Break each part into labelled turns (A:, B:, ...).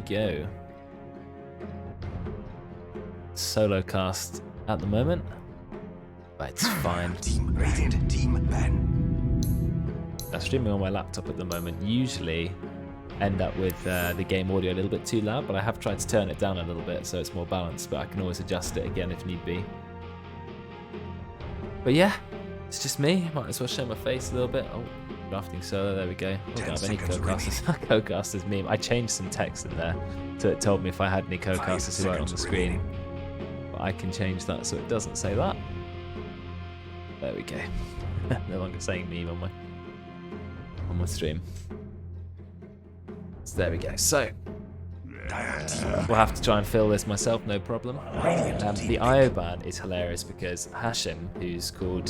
A: we go. Solo cast at the moment, but it's fine.
B: Team rated team ban.
A: I'm streaming on my laptop at the moment. Usually end up with the game audio a little bit too loud, but I have tried to turn it down a little bit so it's more balanced, but I can always adjust it again if need be. But yeah, it's just me. Might as well show my face a little bit. Oh, drafting solo, there we go. I don't have any co-casters. Co-casters meme. I changed some text in there so it told me if I had any co-casters who weren't on the screen. But I can change that so it doesn't say that. There we go. No longer saying meme on my stream. So there we go. So we'll have to try and fill this myself, no problem. The IO ban is hilarious because Hashim, who's called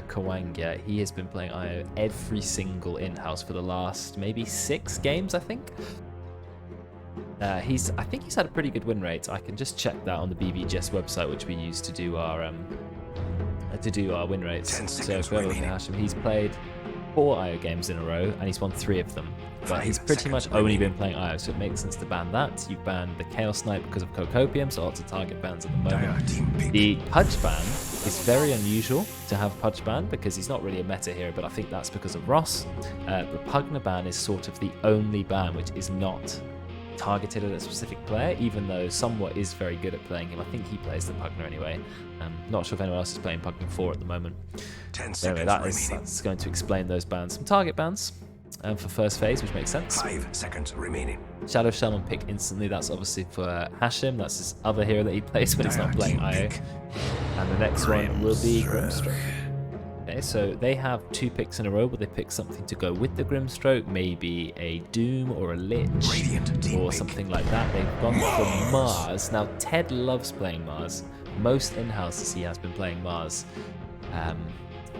A: Kawanga, he has been playing IO every single in-house for the last maybe 6 games, I think. I think he's had a pretty good win rate. I can just check that on the BBGS website, which we use to do our win rates. So if we're looking at Hashim, he's played 4 IO games in a row and he's won 3 of them. But he's pretty much only been playing IO, so it makes sense to ban that. You've banned the Chaos Snipe because of Cocopium, so lots of target bans at the moment. The Pudge ban is very unusual to have Pudge ban because he's not really a meta hero, but I think that's because of Ross. The Pugna ban is sort of the only ban which is not targeted at a specific player, even though Somewhat is very good at playing him. I think he plays the Pugna anyway. Not sure if anyone else is playing Pugna 4 at the moment. Anyway, that's going to explain those bans. Some target bans for first phase, which makes sense.
B: 5 seconds remaining.
A: Shadow Shaman pick instantly. That's obviously for Hashim. That's his other hero that he plays when he's not playing IO. And the next one will be Grimstroke. Okay, so they have 2 picks in a row, but they pick something to go with the Grimstroke, maybe a Doom or a Lich or something like that. They've gone for Mars. Now, Ted loves playing Mars. Most in-houses he has been playing Mars.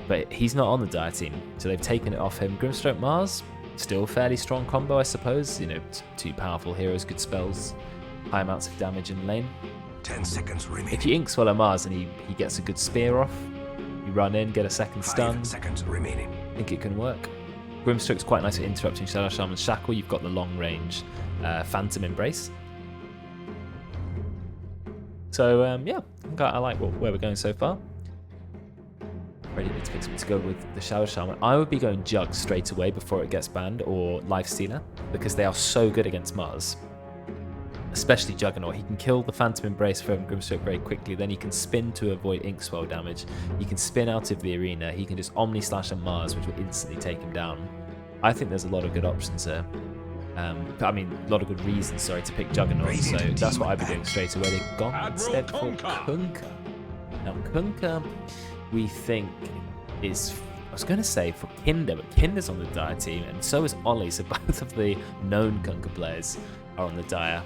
A: But he's not on the Dire team, so they've taken it off him. Grimstroke Mars, still fairly strong combo, I suppose. You know, 2 powerful heroes, good spells, high amounts of damage in lane.
B: 10 seconds remaining.
A: If you Ink Swallow Mars and he gets a good spear off, you run in, get a second stun.
B: 5 seconds remaining.
A: I think it can work. Grimstroke's quite nice at interrupting Shadow Shaman's Shackle. You've got the long range Phantom Embrace. So yeah, I like where we're going so far. Ready to go with the Shadow Shaman. I would be going Jug straight away before it gets banned, or Lifestealer, because they are so good against Mars. Especially Juggernaut. He can kill the Phantom Embrace from Grimstroke very quickly, then he can spin to avoid Inkswell damage. He can spin out of the arena, he can just Omni Slash on Mars, which will instantly take him down. I think there's a lot of good options here. I mean, a lot of good reasons, to pick Juggernaut, so that's what I'd be doing straight away. They've gone instead for Kunkka. Now, Kunkka, we think is, I was going to say for Kinder, but Kinder's on the Dire team, and so is Ollie, so both of the known Kunkka players are on the Dire.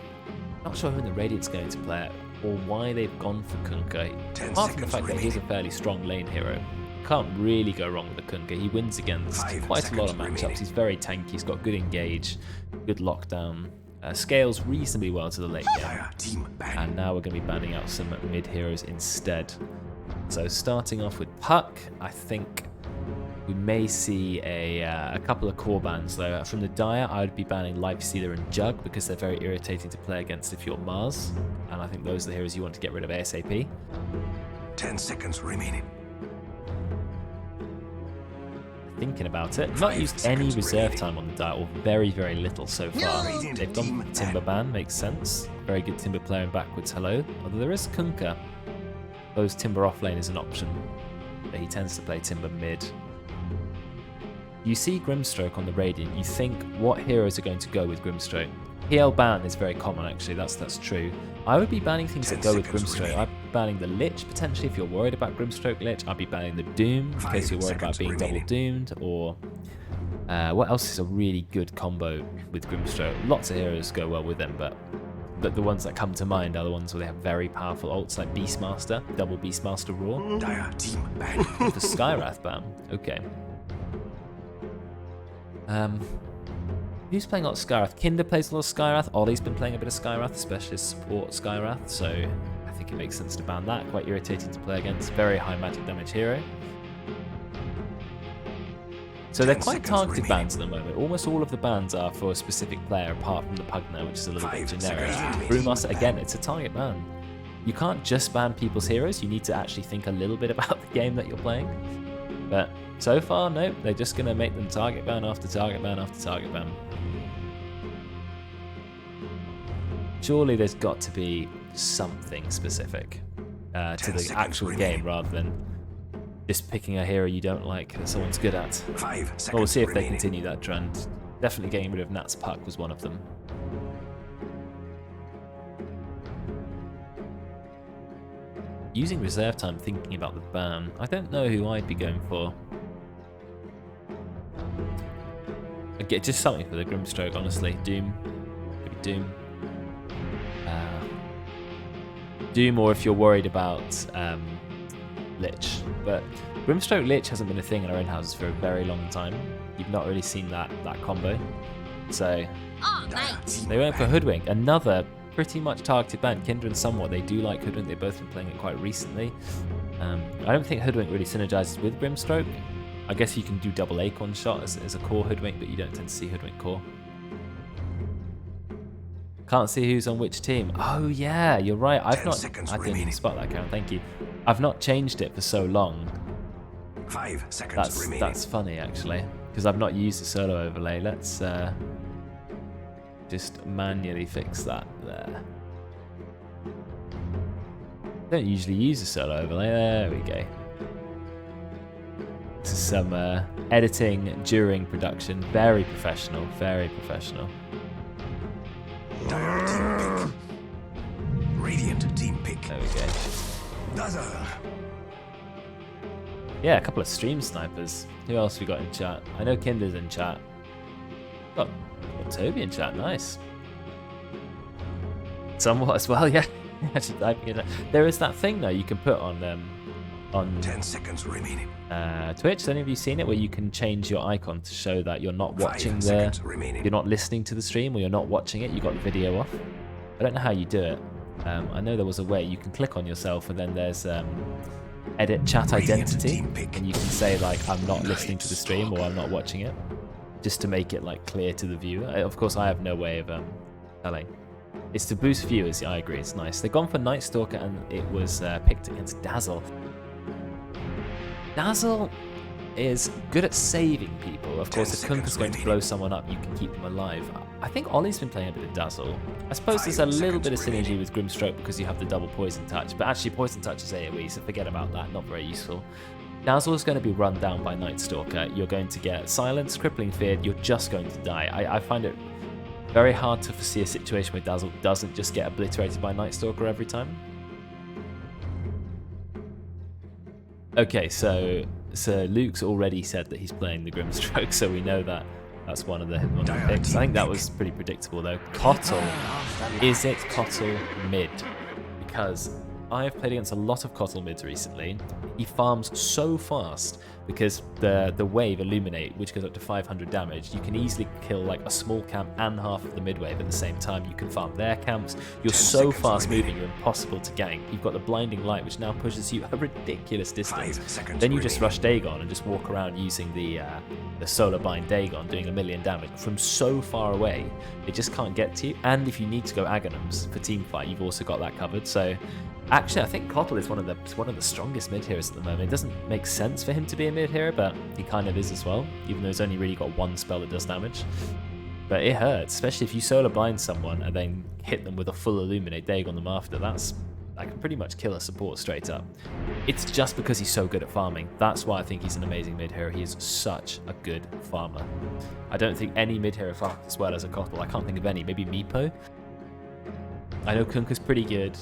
A: Not sure who in the Radiant's going to play it, or why they've gone for Kunkka. Apart from the fact that he's a fairly strong lane hero, can't really go wrong with the Kunkka. He wins against quite a lot of matchups. He's very tanky, he's got good engage, good lockdown, scales reasonably well to the late game. And now we're going to be banning out some mid heroes instead. So starting off with Puck, I think we may see a couple of core bans though. From the Dire, I would be banning Lifestealer and Jug because they're very irritating to play against if you're Mars. And I think those are the heroes you want to get rid of ASAP.
B: 10 seconds remaining.
A: Thinking about it, not used any reserve time on the Dire, or very, very little so far. They've gone for the Timber ban, makes sense. Very good Timber player in backwards, hello. Although there is Kunkka. Those Timber off lane is an option, but he tends to play Timber mid. You see Grimstroke on the Radiant, you think what heroes are going to go with Grimstroke. PL ban is very common actually, that's true. I would be banning things that go with Grimstroke. I'd be banning the Lich potentially if you're worried about Grimstroke Lich. I'd be banning the Doom in case you're worried about being double doomed, or what else is a really good combo with Grimstroke? Lots of heroes go well with them, but the ones that come to mind are the ones where they have very powerful ults like Beastmaster, double Beastmaster Roar.
B: Dire team ban.
A: The Skywrath ban, okay. Who's playing a lot of Skywrath? Kinder plays a lot of Skywrath. Ollie's been playing a bit of Skywrath, especially as support Skywrath, so I think it makes sense to ban that. Quite irritating to play against. Very high magic damage hero. So they're
B: 10
A: quite
B: seconds
A: targeted
B: remaining.
A: bans at the moment. Almost all of the bans are for a specific player, apart from the Pugner, which is a little bit
B: 5
A: generic.
B: seconds remaining.
A: Brewmaster, again, it's a target ban. You can't just ban people's heroes. You need to actually think a little bit about the game that you're playing. But so far, nope. They're just going to make them target ban after target ban after target ban. Surely there's got to be something specific to the actual game rather than just picking a hero you don't like that someone's good at.
B: 5 seconds
A: Well, we'll see if they
B: remaining.
A: continue that trend. Definitely getting rid of Nat's Puck was one of them. Using reserve time thinking about the ban. I don't know who I'd be going for. I'd get just something for the Grimstroke, honestly. Doom. Maybe Doom. Doom, or if you're worried about Lich. But Grimstroke Lich hasn't been a thing in our in-houses for a very long time. You've not really seen that combo. So they went for Hoodwink. Another pretty much targeted ban. Kindred and Somewhat, they do like Hoodwink. They've both been playing it quite recently. I don't think Hoodwink really synergizes with Grimstroke. I guess you can do double Acorn Shot as a core Hoodwink, but you don't tend to see Hoodwink core. Can't see who's on which team. Oh yeah, you're right. I didn't spot that, Karen. Thank you. I've not changed it for so long.
B: 5 seconds remaining.
A: That's funny actually, because I've not used the solo overlay. Let's just manually fix that there. Don't usually use the solo overlay. There we go. This is some editing during production. Very professional. Very professional.
B: Dire team pick. Radiant team pick.
A: There we go.
B: Dazzle.
A: Yeah, a couple of stream snipers. Who else we got in chat? I know Kinder's in chat. Got Toby in chat. Nice. Somewhat as well. Yeah. Actually typing in. There is that thing though you can put on
B: 10 seconds remaining.
A: Twitch. Has any of you seen it where you can change your icon to show that you're not
B: 5
A: watching
B: seconds remaining.
A: you're not listening to the stream, or you're not watching it? You got the video off. I don't know how you do it. I know there was a way you can click on yourself, and then there's edit chat identity, and you can say like I'm not listening to the stream or I'm not watching it, just to make it like clear to the viewer. Of course, I have no way of telling. It's to boost viewers. Yeah, I agree. It's nice. They've gone for Night Stalker, and it was picked against Dazzle. Dazzle is good at saving people. Of course, if Kunka's going to blow someone up, you can keep them alive. I think Ollie's been playing a bit of Dazzle. I suppose there's a little bit of synergy with Grimstroke because you have the double Poison Touch, but actually Poison Touch is AoE, so forget about that, not very useful. Dazzle is going to be run down by Night Stalker. You're going to get silenced, crippling feared, you're just going to die. I find it very hard to foresee a situation where Dazzle doesn't just get obliterated by Night Stalker every time. Okay, so Luke's already said that he's playing the Grimstroke, so we know that that's one of the picks. I think that was pretty predictable though. Kotl. Is it Kotl mid? Because I have played against a lot of Kotl mids recently. He farms so fast because the wave Illuminate, which goes up to 500 damage, you can easily kill like a small camp and half of the mid wave at the same time. You can farm their camps. You're so fast moving, you're impossible to gank. You've got the Blinding Light, which now pushes you a ridiculous distance.
B: 5 seconds
A: Then you just
B: remaining.
A: rush Dagon and just walk around using the Solar Bind Dagon, doing 1 million damage from so far away. It just can't get to you. And if you need to go Aghanims for team fight, you've also got that covered. So actually, I think Kotl is one of the strongest mid heroes at the moment. It doesn't make sense for him to be a mid hero, but he kind of is as well, even though he's only really got one spell that does damage. But it hurts, especially if you solar blind someone and then hit them with a full Illuminate Dagon on them after. That can pretty much kill a support straight up. It's just because he's so good at farming. That's why I think he's an amazing mid hero. He is such a good farmer. I don't think any mid hero farms as well as a Kotl. I can't think of any. Maybe Meepo. I know Kunka's pretty good,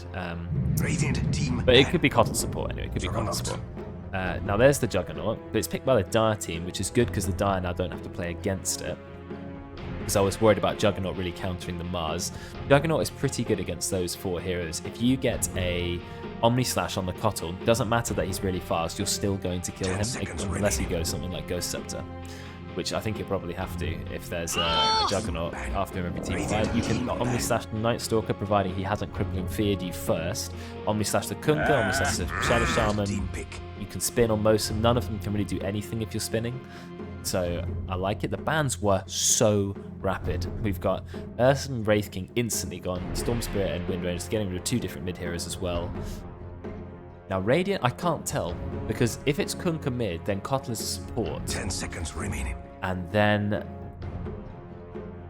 B: Radiant team
A: but it could be Kotl support anyway. It could be Kotl support. Now there's the Juggernaut, but it's picked by the Dire team, which is good because the Dire now don't have to play against it. Because I was worried about Juggernaut really countering the Mars. Juggernaut is pretty good against those 4 heroes. If you get a Omni Slash on the Kotl, doesn't matter that he's really fast, you're still going to kill him, unless he goes something like Ghost Scepter. Which I think you'll probably have to if there's a Juggernaut after every team fight. You can Omni Slash the Night Stalker, providing he hasn't crippling feared you first. Omni Slash the Kunka, Omni Slash the Shadow Shaman. You can spin on most of them. None of them can really do anything if you're spinning. So I like it. The bans were so rapid. We've got Ursa and Wraith King instantly gone. Storm Spirit and Wind Rangers getting rid of 2 different mid heroes as well. Now Radiant, I can't tell, because if it's Kunkka mid, then Kotl is a support.
B: 10 seconds remaining.
A: And then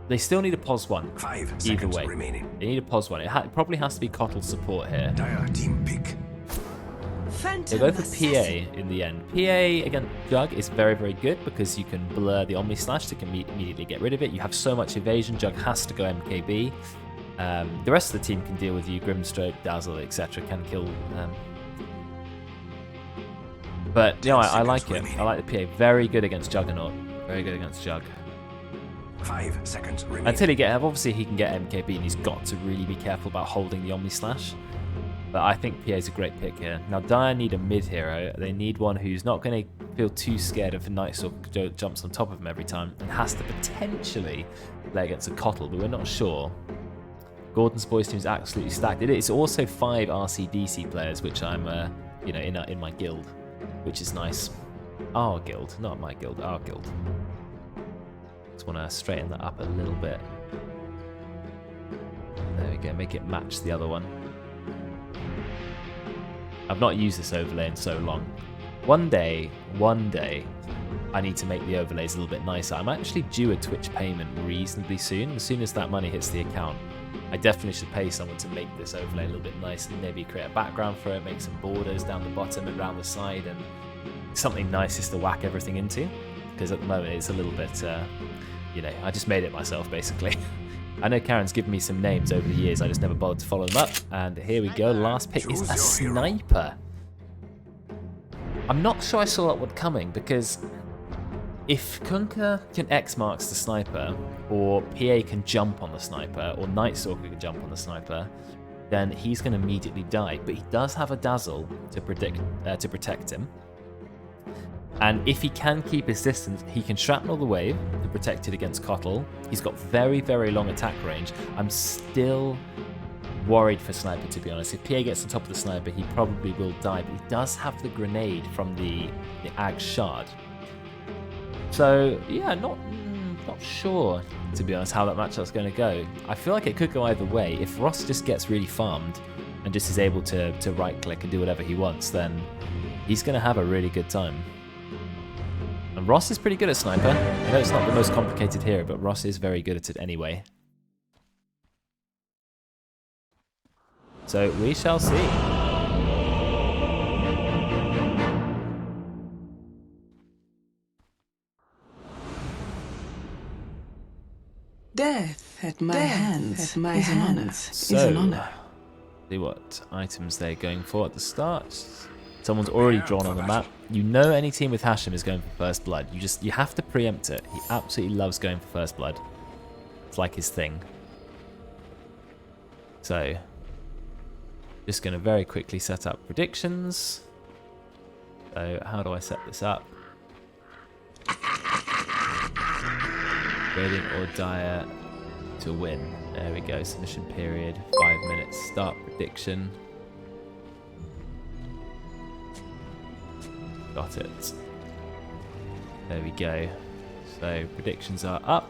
A: they still need a pos 1.
B: 5
A: either
B: seconds
A: way.
B: remaining.
A: They need a pos 1. It probably has to be Kotl support here.
B: Dire team pick.
A: They go for PA in the end. PA against Jug is very, very good because you can blur the Omni Slash to immediately get rid of it. You have so much evasion. Jug has to go MKB. The rest of the team can deal with you. Grimstroke, Dazzle, etc. can kill. But you know, I like it. I like the PA. Very good against Juggernaut. Very good against Jug.
B: 5 seconds remaining.
A: Until he obviously he can get MKB, and he's got to really be careful about holding the Omni Slash. But I think PA is a great pick here. Now Dire need a mid hero. They need one who's not going to feel too scared if a Nightstalker jumps on top of him every time, and has to potentially play against a Kotl, but we're not sure. Gordon's boys team is absolutely stacked. It's also 5 RCDC players, which I'm you know, in my guild, which is nice. Our guild, not my guild. Our guild. Just want to straighten that up a little bit. There we go. Make it match the other one. I've not used this overlay in so long. One day, I need to make the overlays a little bit nicer. I'm actually due a Twitch payment reasonably soon. As soon as that money hits the account, I definitely should pay someone to make this overlay a little bit nicer. Maybe create a background for it, make some borders down the bottom and around the side, and something nice just to whack everything into. Because at the moment it's a little bit, you know, I just made it myself basically. I know Karen's given me some names over the years, I just never bothered to follow them up. And here we go, last pick is a sniper. I'm not sure I saw that one coming, because if Kunkka can X marks the sniper, or PA can jump on the sniper, or Nightstalker can jump on the sniper, then he's going to immediately die. But he does have a Dazzle to protect him. And if he can keep his distance, he can shrapnel the wave to protect it against Kotl. He's got very, very long attack range. I'm still worried for Sniper, to be honest. If PA gets on top of the Sniper, he probably will die. But he does have the grenade from the Ag Shard. So, yeah, not sure, to be honest, how that matchup's going to go. I feel like it could go either way. If Ross just gets really farmed and just is able to right-click and do whatever he wants, then he's going to have a really good time. And Ross is pretty good at Sniper. I know it's not the most complicated hero, but Ross is very good at it anyway. So we shall see.
C: Death at my hands is an honor.
A: See what items they're going for at the start. Someone's already drawn on the map. You know any team with Hashem is going for first blood. You have to preempt it. He absolutely loves going for first blood. It's like his thing. So, just going to very quickly set up predictions. So, how do I set this up? Radiant or Dire to win. There we go. Submission period. 5 minutes. Start prediction. Got it. There we go. So predictions are up.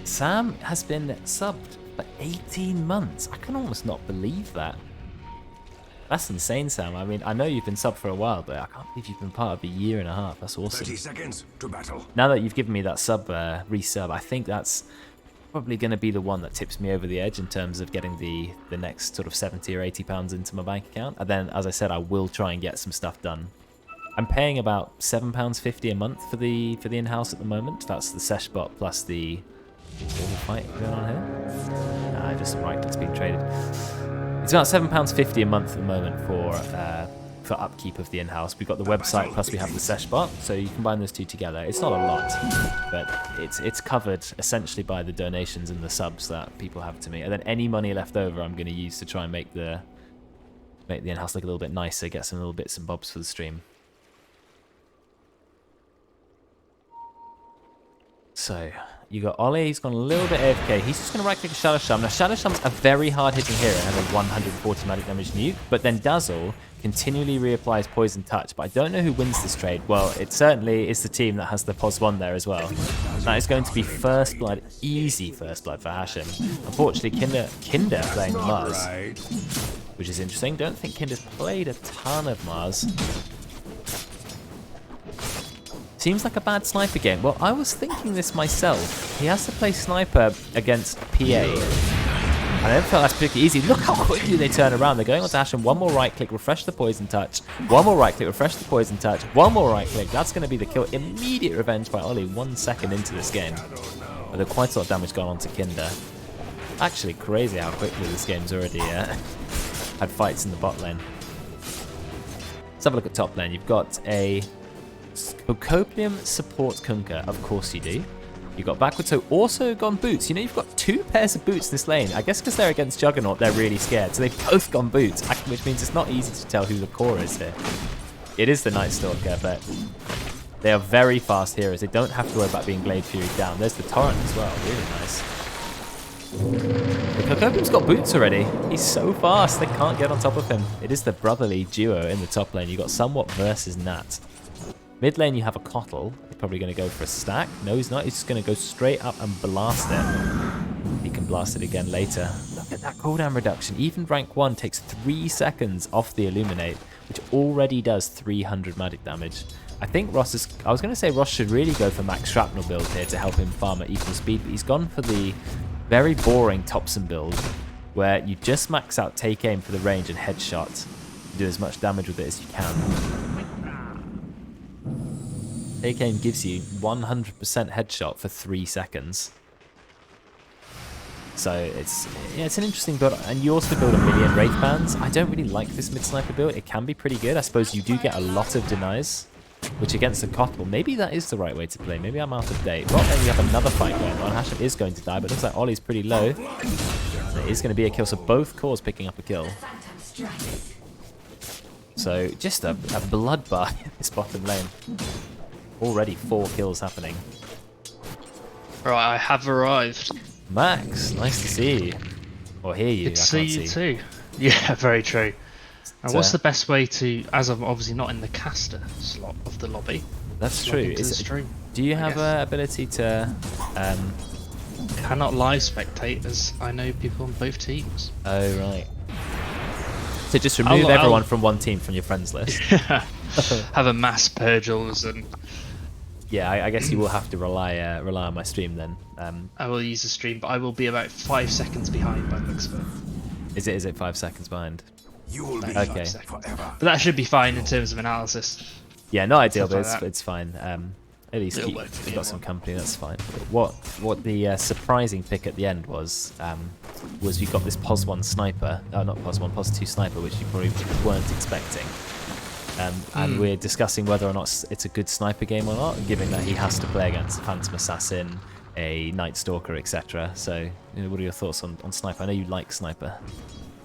A: Sam has been subbed for 18 months. I can almost not believe that. That's insane, Sam. I mean, I know you've been subbed for a while, but I can't believe you've been part of a year and a half. That's awesome.
B: 30 seconds to battle.
A: Now that you've given me that resub, I think that's probably going to be the one that tips me over the edge in terms of getting the next sort of 70 or 80 pounds into my bank account. And then, as I said, I will try and get some stuff done. I'm paying about £7.50 a month for the in-house at the moment. That's the sesh bot plus the fight going on here. Nah, just right click's being traded. It's about £7.50 a month at the moment for upkeep of the in-house. We've got the website plus we have the sesh bot, so you combine those two together. It's not a lot, but it's covered essentially by the donations and the subs that people have to me. And then any money left over, I'm going to use to try and make the in-house look a little bit nicer, get some little bits and bobs for the stream. So You got Ollie, he's gone a little bit AFK. He's just going to right-click Shadow Sham. Now, Shadow Sham's a very hard-hitting hero and a 140 magic damage nuke, but then Dazzle continually reapplies Poison Touch, but I don't know who wins this trade. Well, it certainly is the team that has the POS1 there as well. That is going to be First Blood, easy First Blood for Hashem. Unfortunately, Kinder playing Mars, which is interesting. Don't think Kinder's played a ton of Mars. Seems like a bad sniper game. Well, I was thinking this myself. He has to play sniper against PA. I don't feel that's particularly easy. Look how quickly they turn around. They're going on to Hashem. One more right click, refresh the Poison Touch. One more right click, refresh the Poison Touch. One more right click. That's going to be the kill. Immediate revenge by Ollie 1 second into this game. But there's quite a lot of damage going on to Kinder. Actually, crazy how quickly this game's already had fights in the bot lane. Let's have a look at top lane. You've got a Copium support Kunkka, of course you do. You've got Backwards, so also gone Boots. You know, you've got 2 pairs of Boots in this lane. I guess because they're against Juggernaut, they're really scared. So they've both gone Boots, which means it's not easy to tell who the core is here. It is the Night Stalker, but they are very fast heroes. They don't have to worry about being Blade Fury down. There's the Torrent as well, really nice. The Copium's got Boots already. He's so fast, they can't get on top of him. It is the brotherly duo in the top lane. You've got Somewhat versus Nat. Mid lane, you have a Kotl. He's probably going to go for a stack. No, he's not. He's just going to go straight up and blast it. He can blast it again later. Look at that cooldown reduction. Even rank 1 takes 3 seconds off the Illuminate, which already does 300 magic damage. I think Ross is... I was going to say Ross should really go for max shrapnel build here to help him farm at equal speed, but he's gone for the very boring Thompson build, where you just max out take aim for the range and headshot. Do as much damage with it as you can. Take aim gives you 100% headshot for 3 seconds. So it's an interesting build, and you also build a million Wraith Bands. I don't really like this mid-sniper build. It can be pretty good. I suppose you do get a lot of denies, which against the Kotl, maybe that is the right way to play. Maybe I'm out of date. Well, then you have another fight going on. Hashem is going to die, but it looks like Ollie's pretty low. There is going to be a kill, so both cores picking up a kill. So just a bloodbath in this bottom lane. Already 4 kills happening.
D: Right, I have arrived.
A: Max, nice to see you. Or hear you.
D: Good to see you too. Yeah, very true. Now, what's the best way to, as I'm obviously not in the caster slot of the lobby?
A: That's true. Do you have an ability to...
D: Cannot live spectate, as I know people on both teams.
A: Oh, right. So just remove everyone from one team from your friends list.
D: Have a mass purgles and...
A: Yeah, I guess you will have to rely on my stream then.
D: I will use the stream, but I will be about 5 seconds behind by the looks of it.
A: Is it 5 seconds behind?
B: You will be
A: Okay.
B: forever.
D: But that should be fine in terms of analysis.
A: Yeah, not ideal, but
D: Stuff like
A: it's fine. At least
D: It'll work for
A: you've
D: me
A: got
D: as
A: some
D: well.
A: company, that's fine. But what the surprising pick at the end was we got this POS1 sniper, not POS1, POS2 sniper, which you probably weren't expecting. And we're discussing whether or not it's a good sniper game or not, given that he has to play against a Phantom Assassin, a Night Stalker, etc. So, what are your thoughts on sniper? I know you like sniper.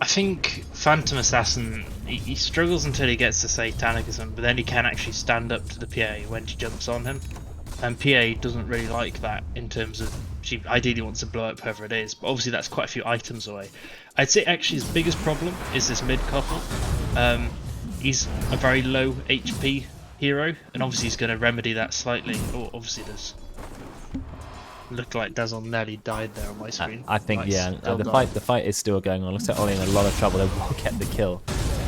D: I think Phantom Assassin, he struggles until he gets to Satanicism, but then he can actually stand up to the PA when she jumps on him. And PA doesn't really like that in terms of, she ideally wants to blow up whoever it is, but obviously that's quite a few items away. I'd say actually his biggest problem is this mid-couple. He's a very low HP hero, and obviously he's going to remedy that slightly. Oh, obviously there's... Looked like Dazzle nearly died there on my screen.
A: I think,
D: nice.
A: yeah, the fight is still going on. Looks like Ollie in a lot of trouble. They will get the kill.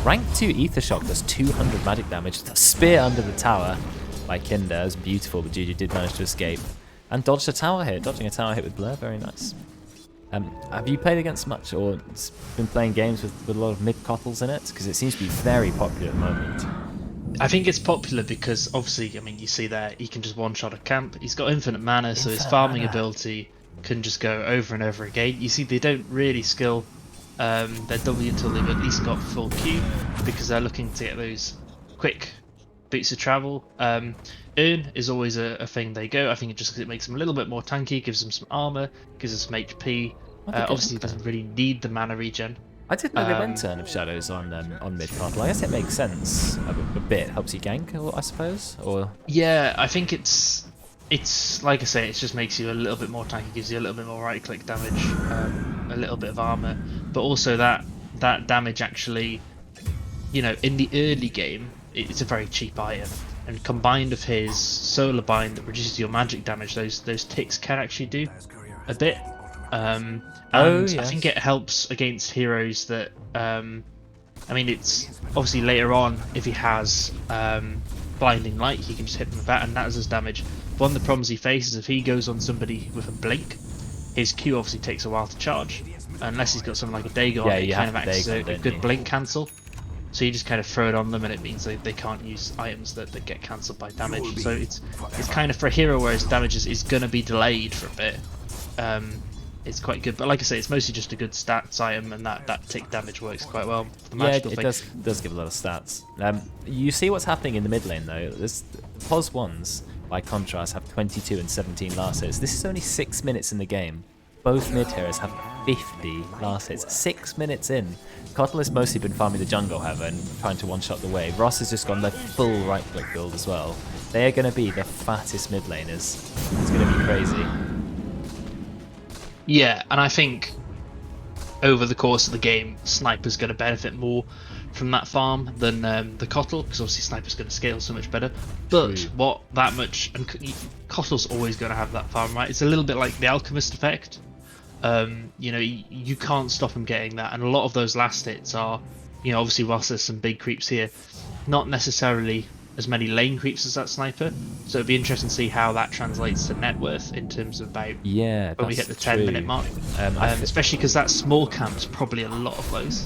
A: Rank 2 Ether Shock does 200 magic damage. The spear under the tower by Kinder is beautiful, but Juju did manage to escape. And dodged a tower hit. Dodging a tower hit with Blur, very nice. Have you played against much, or been playing games with a lot of mid-Kotls in it? Because it seems to be very popular at the moment.
D: I think it's popular because obviously, I mean, you see there, he can just one-shot a camp. He's got infinite mana, so his farming ability can just go over and over again. You see, they don't really skill their W until they've at least got full Q, because they're looking to get those quick boots of travel. Earn is always a thing they go. I think it just because it makes them a little bit more tanky, gives them some armor, gives them some HP. Obviously, he doesn't really need the mana regen.
A: I didn't know they went Turn of Shadows on mid-Kotl. I guess it makes sense a bit. Helps you gank, I suppose? Or
D: Yeah, I think it's it's like I say, it just makes you a little bit more tanky, gives you a little bit more right-click damage, a little bit of armor, but also that damage actually, you know, in the early game, it's a very cheap item, and combined with his solar bind that reduces your magic damage, those ticks can actually do a bit. And
A: yes.
D: I think it helps against heroes that, I mean, it's obviously later on if he has blinding light, he can just hit them with that, and that does his damage. One of the problems he faces, if he goes on somebody with a blink, his Q obviously takes a while to charge, unless he's got something like a Dagon.
A: Yeah,
D: it
A: you
D: kind
A: have
D: of acts as
A: Dagon,
D: a good blink cancel. So you just kind of throw it on them, and it means they can't use items that get cancelled by damage. So it's kind of for a hero where his damage is going to be delayed for a bit. It's quite good, but like I say, it's mostly just a good stats item, and that tick damage works quite well for the magical thing.
A: It does give a lot of stats. You see what's happening in the mid lane though. There's POS 1s, by contrast, have 22 and 17 last hits. This is only 6 minutes in the game. Both mid heroes have 50 last hits. 6 minutes in. Kotl has mostly been farming the jungle, however, and trying to one-shot the wave. Ross has just gone the full right-click build as well. They are going to be the fattest mid laners. It's going to be crazy.
D: Yeah, and I think over the course of the game, Sniper's going to benefit more from that farm than the Kotl, because obviously Sniper's going to scale so much better. But
A: True.
D: what that much, and Kotl's always going to have that farm, right? It's a little bit like the Alchemist effect. You know, you can't stop him getting that, and a lot of those last hits are, you know, obviously whilst there's some big creeps here, not necessarily as many lane creeps as that Sniper, so it'd be interesting to see how that translates to net worth in terms of about when we hit the 10-minute mark, especially because that small camp's probably a lot of those.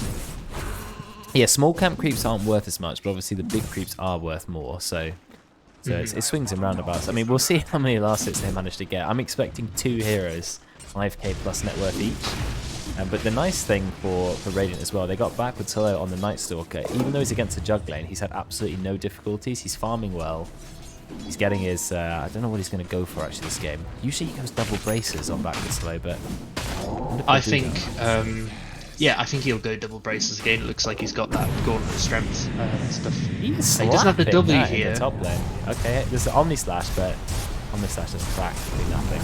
A: Yeah, small camp creeps aren't worth as much, but obviously the big creeps are worth more, so it swings in roundabouts. I mean, we'll see how many last hits they manage to get. I'm expecting 2 heroes, 5k plus net worth each. But the nice thing for Radiant as well, they got backwards hello on the Night Stalker. Even though he's against a jug lane, he's had absolutely no difficulties. He's farming well. He's getting his... I don't know what he's going to go for actually this game. Usually he goes double braces on backwards hello, but...
D: I think... yeah, I think he'll go double braces again. It looks like he's got that gauntlet strength and stuff.
A: He
D: doesn't have the W here.
A: In the top lane. Okay, there's the Omni Slash, but Omni Slash does practically nothing.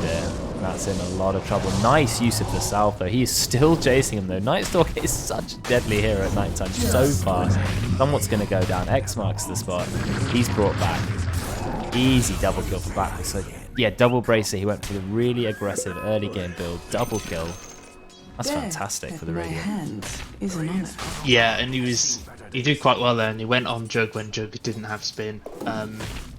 A: There. That's in a lot of trouble. Nice use of the Salve though. He is still chasing him though. Night Stalker is such a deadly hero at night time. So fast. Somewhat's going to go down. X marks the spot. He's brought back. Easy double kill for backwards. So yeah, double bracer. He went for the really aggressive early game build. Double kill. That's fantastic for the Radiant.
D: Yeah, and he did quite well there, and he went on Jug when Jug didn't have spin.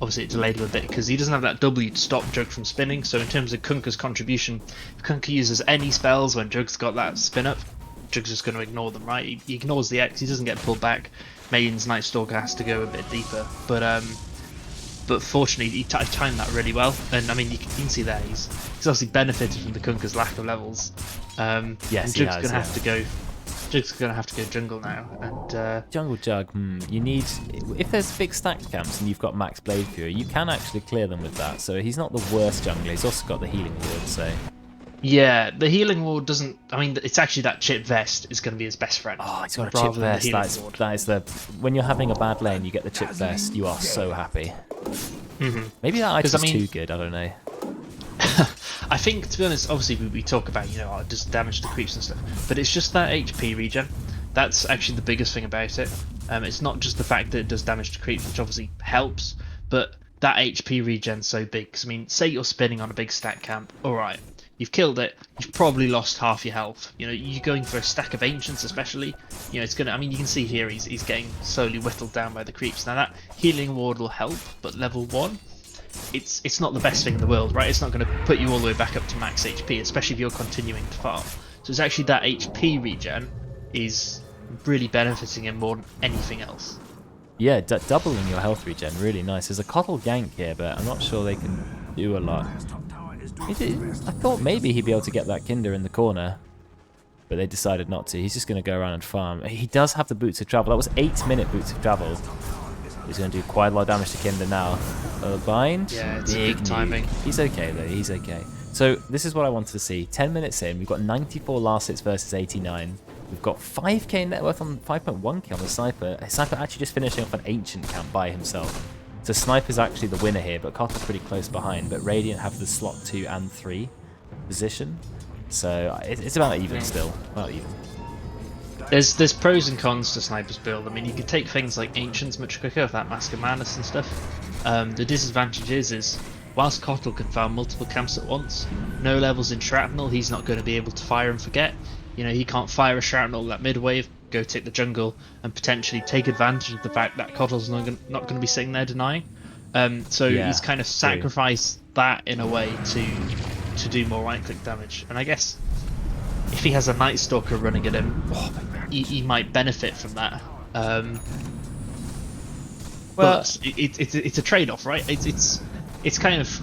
D: Obviously it delayed him a bit because he doesn't have that W to stop Jug from spinning, so in terms of Kunkka's contribution, if Kunkka uses any spells when Jug's got that spin up, Jug's just going to ignore them, right? He ignores the X, he doesn't get pulled back. Maiden's Night Stalker has to go a bit deeper, but fortunately he timed that really well, and I mean you can see there he's obviously benefited from the Kunkka's lack of levels.
A: Yes,
D: and Jug's gonna have to go. Jug's gonna have to go jungle now, and
A: jungle Jug. You need, if there's big stacked camps and you've got max Blade Fury, you can actually clear them with that. So he's not the worst jungler. He's also got the healing ward. So
D: yeah, the healing ward doesn't. I mean, it's actually that chip vest is going to be his best friend.
A: Oh, he's got a chip vest. That is the when you're having a bad lane, you get the chip vest. You are so happy. Maybe that item's too good. I don't know.
D: I think, to be honest, obviously we talk about, you know, just damage to creeps and stuff, but it's just that HP regen. That's actually the biggest thing about it. It's not just the fact that it does damage to creeps, which obviously helps, but that HP regen's so big. Because I mean, say you're spinning on a big stack camp, alright, you've killed it, you've probably lost half your health. You know, you're going for a stack of ancients especially, you know, it's gonna, I mean, you can see here he's getting slowly whittled down by the creeps. Now that healing ward will help, but level 1, it's not the best thing in the world, right? It's not going to put you all the way back up to max HP, especially if you're continuing to farm. So it's actually that HP regen is really benefiting him more than anything else.
A: Yeah, doubling your health regen, really nice. There's a Kotl gank here, but I'm not sure they can do a lot. I thought maybe he'd be able to get that Kinder in the corner, but they decided not to. He's just going to go around and farm. He does have the boots of travel. That was 8-minute boots of travel. He's going to do quite a lot of damage to Kinder now. Bind.
D: Yeah, it's big timing.
A: He's okay though, he's okay. So this is what I wanted to see. 10 minutes in, we've got 94 last hits versus 89. We've got 5k net worth on 5.1k on the Sniper. Sniper actually just finishing off an ancient camp by himself. So Sniper's actually the winner here, but Kottle's pretty close behind. But Radiant have the slot 2 and 3 position. So it's about even still. About even.
D: There's pros and cons to Sniper's build. I mean, you could take things like Ancients much quicker with that Mask of Madness and stuff. The disadvantage is whilst Kottle can farm multiple camps at once, no levels in Shrapnel, he's not going to be able to fire and forget. You know, he can't fire a Shrapnel that mid wave, go take the jungle, and potentially take advantage of the fact that Kottle's not going to be sitting there denying. So
A: Yeah,
D: he's kind of sacrificed that in a way to do more right-click damage. And I guess if he has a Night Stalker running at him, he might benefit from that. But it's a trade-off, right? It's kind of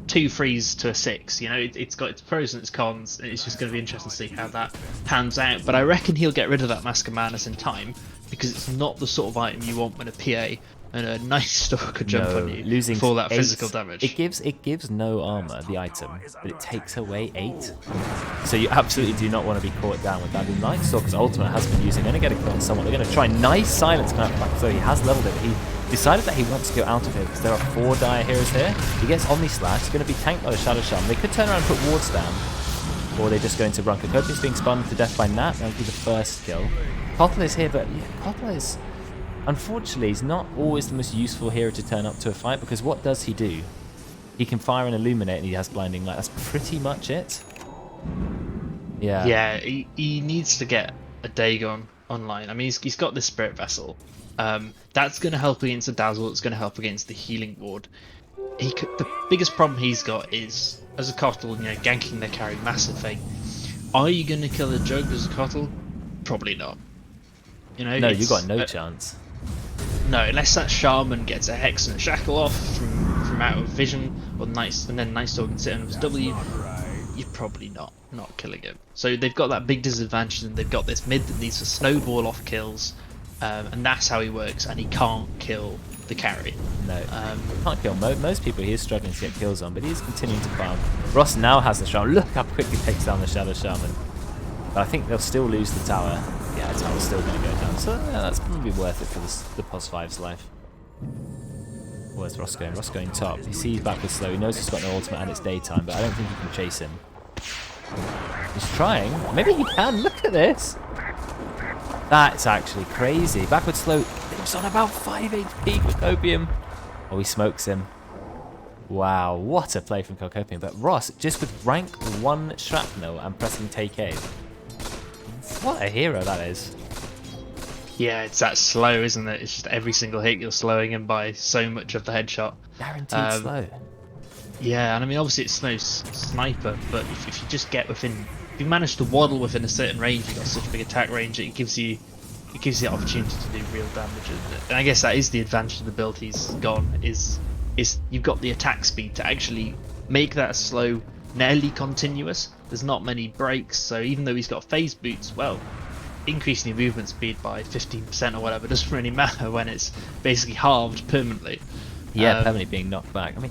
D: 2 3s to a 6. You know, it's got its pros and its cons. And it's just going to be interesting to see how that pans out. But I reckon he'll get rid of that Mask of Madness in time, because it's not the sort of item you want when a PA and a Night Stalker jump on you
A: losing
D: for that
A: 8,
D: physical damage.
A: It gives no armor, the item, but it takes away 8. So you absolutely do not want to be caught down with that. The Night Stalker's ultimate has been using. Going to get a kill on someone. They're going to try nice silence coming out back. So he has leveled it. He decided that he wants to go out of here because there are 4 dire heroes here. He gets Omni Slash. He's going to be tanked by the Shadow Shaman. They could turn around and put wards down, or they're just going to run. Kokopi's being spun to death by Nat. That'll be the first kill. Kottle is here, but Kottle is... Unfortunately, he's not always the most useful hero to turn up to a fight, because what does he do? He can fire and illuminate, and he has blinding light. That's pretty much it. Yeah.
D: Yeah, he needs to get a Dagon online. I mean, he's got this Spirit Vessel. That's going to help against the Dazzle. It's going to help against the Healing Ward. The biggest problem he's got is, as a Kottle, you know, ganking their carry, massive thing. Are you going to kill a Jug as a Kottle? Probably not. You know,
A: no, you got no chance.
D: No, unless that Shaman gets a Hex and a Shackle off from out of vision, or and then Night Stalker can sit on his W, you're probably not killing him. So they've got that big disadvantage, and they've got this mid that needs to snowball off kills, and that's how he works, and he can't kill the carry.
A: No, can't kill most people. He is struggling to get kills on, but he's continuing to farm. Ross now has the Shaman. Look how quickly he takes down the Shadow Shaman. But I think they'll still lose the tower. Yeah, the tower's still going to go down. So yeah, that's probably worth it for the POS5's life. Where's Ross going? Ross going top. He sees backward slow. He knows he's got no ultimate and it's daytime, but I don't think he can chase him. He's trying. Maybe he can. Look at this. That's actually crazy. Backward slow lives on about 5 HP with Opium. Oh, he smokes him. Wow, what a play from Kokopian. But Ross, just with rank 1 Shrapnel and pressing take aim. What a hero that is.
D: Yeah, it's that slow, isn't it? It's just every single hit you're slowing him by so much of the headshot.
A: Guaranteed slow.
D: Yeah, and I mean, obviously it's no sniper, but if you just get within... If you manage to waddle within a certain range, you've got such a big attack range, it gives you the opportunity to do real damage. And I guess that is the advantage of the build he's gone, is you've got the attack speed to actually make that slow nearly continuous. There's not many breaks, so even though he's got phase boots, well, increasing the movement speed by 15% or whatever doesn't really matter when it's basically halved permanently.
A: Yeah, permanently being knocked back. I mean,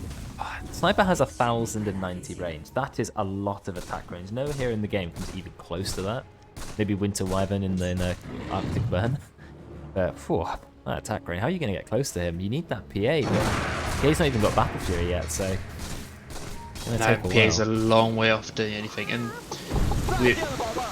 A: Sniper has 1090 range. That is a lot of attack range. No hero in the game comes even close to that. Maybe Winter Wyvern in the Arctic Burn. But phew, that attack range. How are you going to get close to him? You need that PA, but PA's not even got Battle Fury yet, so...
D: No, PA's a long way off doing anything. And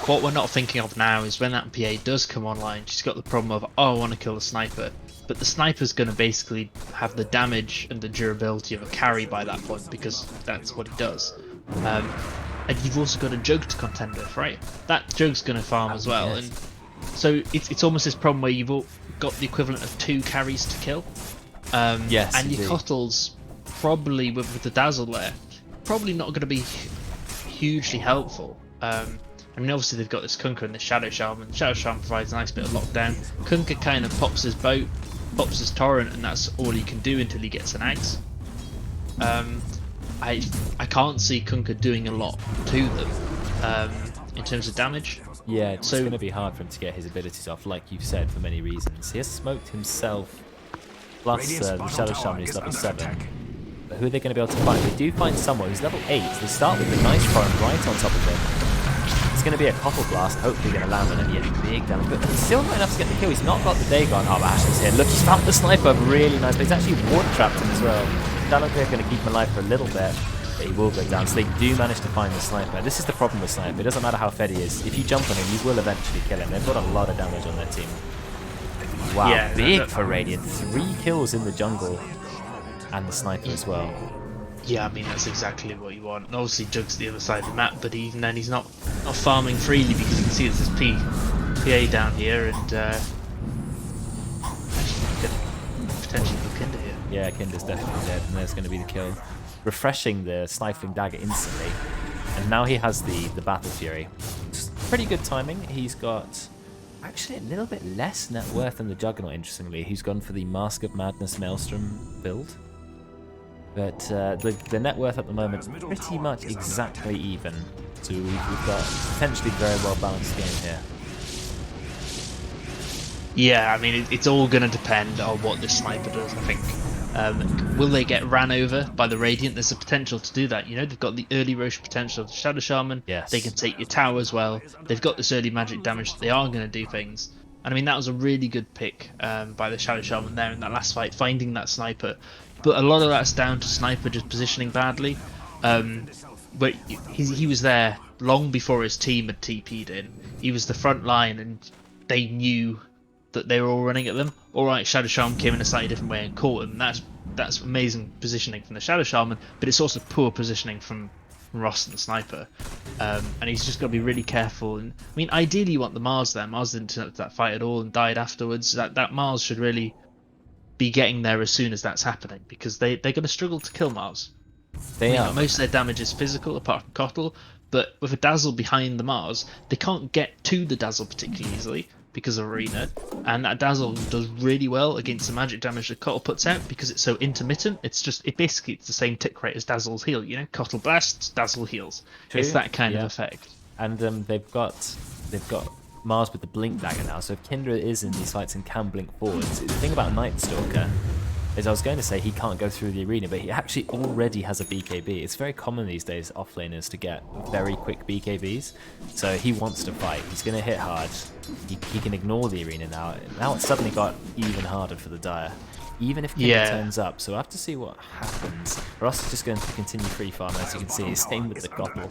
D: what we're not thinking of now is when that PA does come online, she's got the problem of, oh, I want to kill the Sniper. But the Sniper's going to basically have the damage and the durability of a carry by that point, because that's what he does. And you've also got a Jug to contend with, right? That Jug's going to farm as well.
A: Yes.
D: And so it's almost this problem where you've got the equivalent of 2 carries to kill.
A: Yes,
D: and your Kottle's probably, with the Dazzle there, probably not going to be hugely helpful. I mean, obviously they've got this Kunkka and the Shadow Shaman. Shadow Shaman provides a nice bit of lockdown. Kunkka kind of pops his boat, pops his torrent, and that's all he can do until he gets an axe. I can't see Kunkka doing a lot to them in terms of damage.
A: Yeah, it's going to be hard for him to get his abilities off, like you've said, for many reasons. He has smoked himself, plus the Shadow Shaman is level 7. But who are they going to be able to find? They do find someone who's level 8. They start with the nice torrent right on top of him. It's going to be a Cottle Blast, hopefully going to land on him. Yeah, big damage, but still not enough to get the kill. He's not got the Dagon. Oh, Ashley's here. Look, he's found the sniper. Really nice, but he's actually water trapped him as well. Dahloncourt going to keep him alive for a little bit, but he will go down. So they do manage to find the sniper. This is the problem with sniper. It doesn't matter how fed he is. If you jump on him, you will eventually kill him. They've got a lot of damage on their team. Wow,
D: Yeah,
A: big for Radiant. 3 kills in the jungle, and the sniper as well.
D: Yeah, I mean, that's exactly what you want. And obviously, Jug's the other side of the map, but even then, he's not farming freely because you can see there's this PA down here, and actually, could potentially look into here.
A: Yeah, Kinder's definitely dead, and there's going to be the kill. Refreshing the Stifling Dagger instantly, and now he has the Battle Fury. Just pretty good timing. He's got actually a little bit less net worth than the Juggernaut, interestingly. He's gone for the Mask of Madness Maelstrom build. But the net worth at the moment is pretty much exactly even. So we've got potentially very well balanced game here.
D: Yeah, I mean, it's all going to depend on what this sniper does, I think. Will they get ran over by the Radiant? There's a potential to do that. You know, they've got the early Roche potential of the Shadow Shaman.
A: Yes.
D: They can take your tower as well. They've got this early magic damage. They are going to do things. And I mean, that was a really good pick by the Shadow Shaman there in that last fight, finding that sniper. But a lot of that's down to sniper just positioning badly. But he was there long before his team had TP'd in. He was the front line, and they knew that they were all running at them. Alright, Shadow Shaman came in a slightly different way and caught him. That's amazing positioning from the Shadow Shaman, but it's also poor positioning from Ross and the sniper. And he's just got to be really careful. And I mean, ideally you want the Mars there. Mars didn't turn up to that fight at all and died afterwards. That Mars should really be getting there as soon as that's happening, because they're going to struggle to kill Mars.
A: They are.
D: Most of their damage is physical, apart from Cottle, but with a Dazzle behind the Mars, they can't get to the Dazzle particularly easily because of Arena, and that Dazzle does really well against the magic damage that Cottle puts out because it's so intermittent. It's the same tick rate as Dazzle's heal. You know, Cottle blasts, Dazzle heals.
A: True.
D: It's that kind of effect.
A: And they've got Mars with the Blink Dagger now, so if Kindra is in these fights and can blink forwards, the thing about Night Stalker is, I was going to say he can't go through the arena, but he actually already has a BKB. It's very common these days, offlaners, to get very quick BKBs, so he wants to fight. He's going to hit hard. He can ignore the arena now. Now it's suddenly got even harder for the Dire, even if Kindra turns up, so we'll have to see what happens. Ross is just going to continue free farm, as you can see. Same with the Cottle.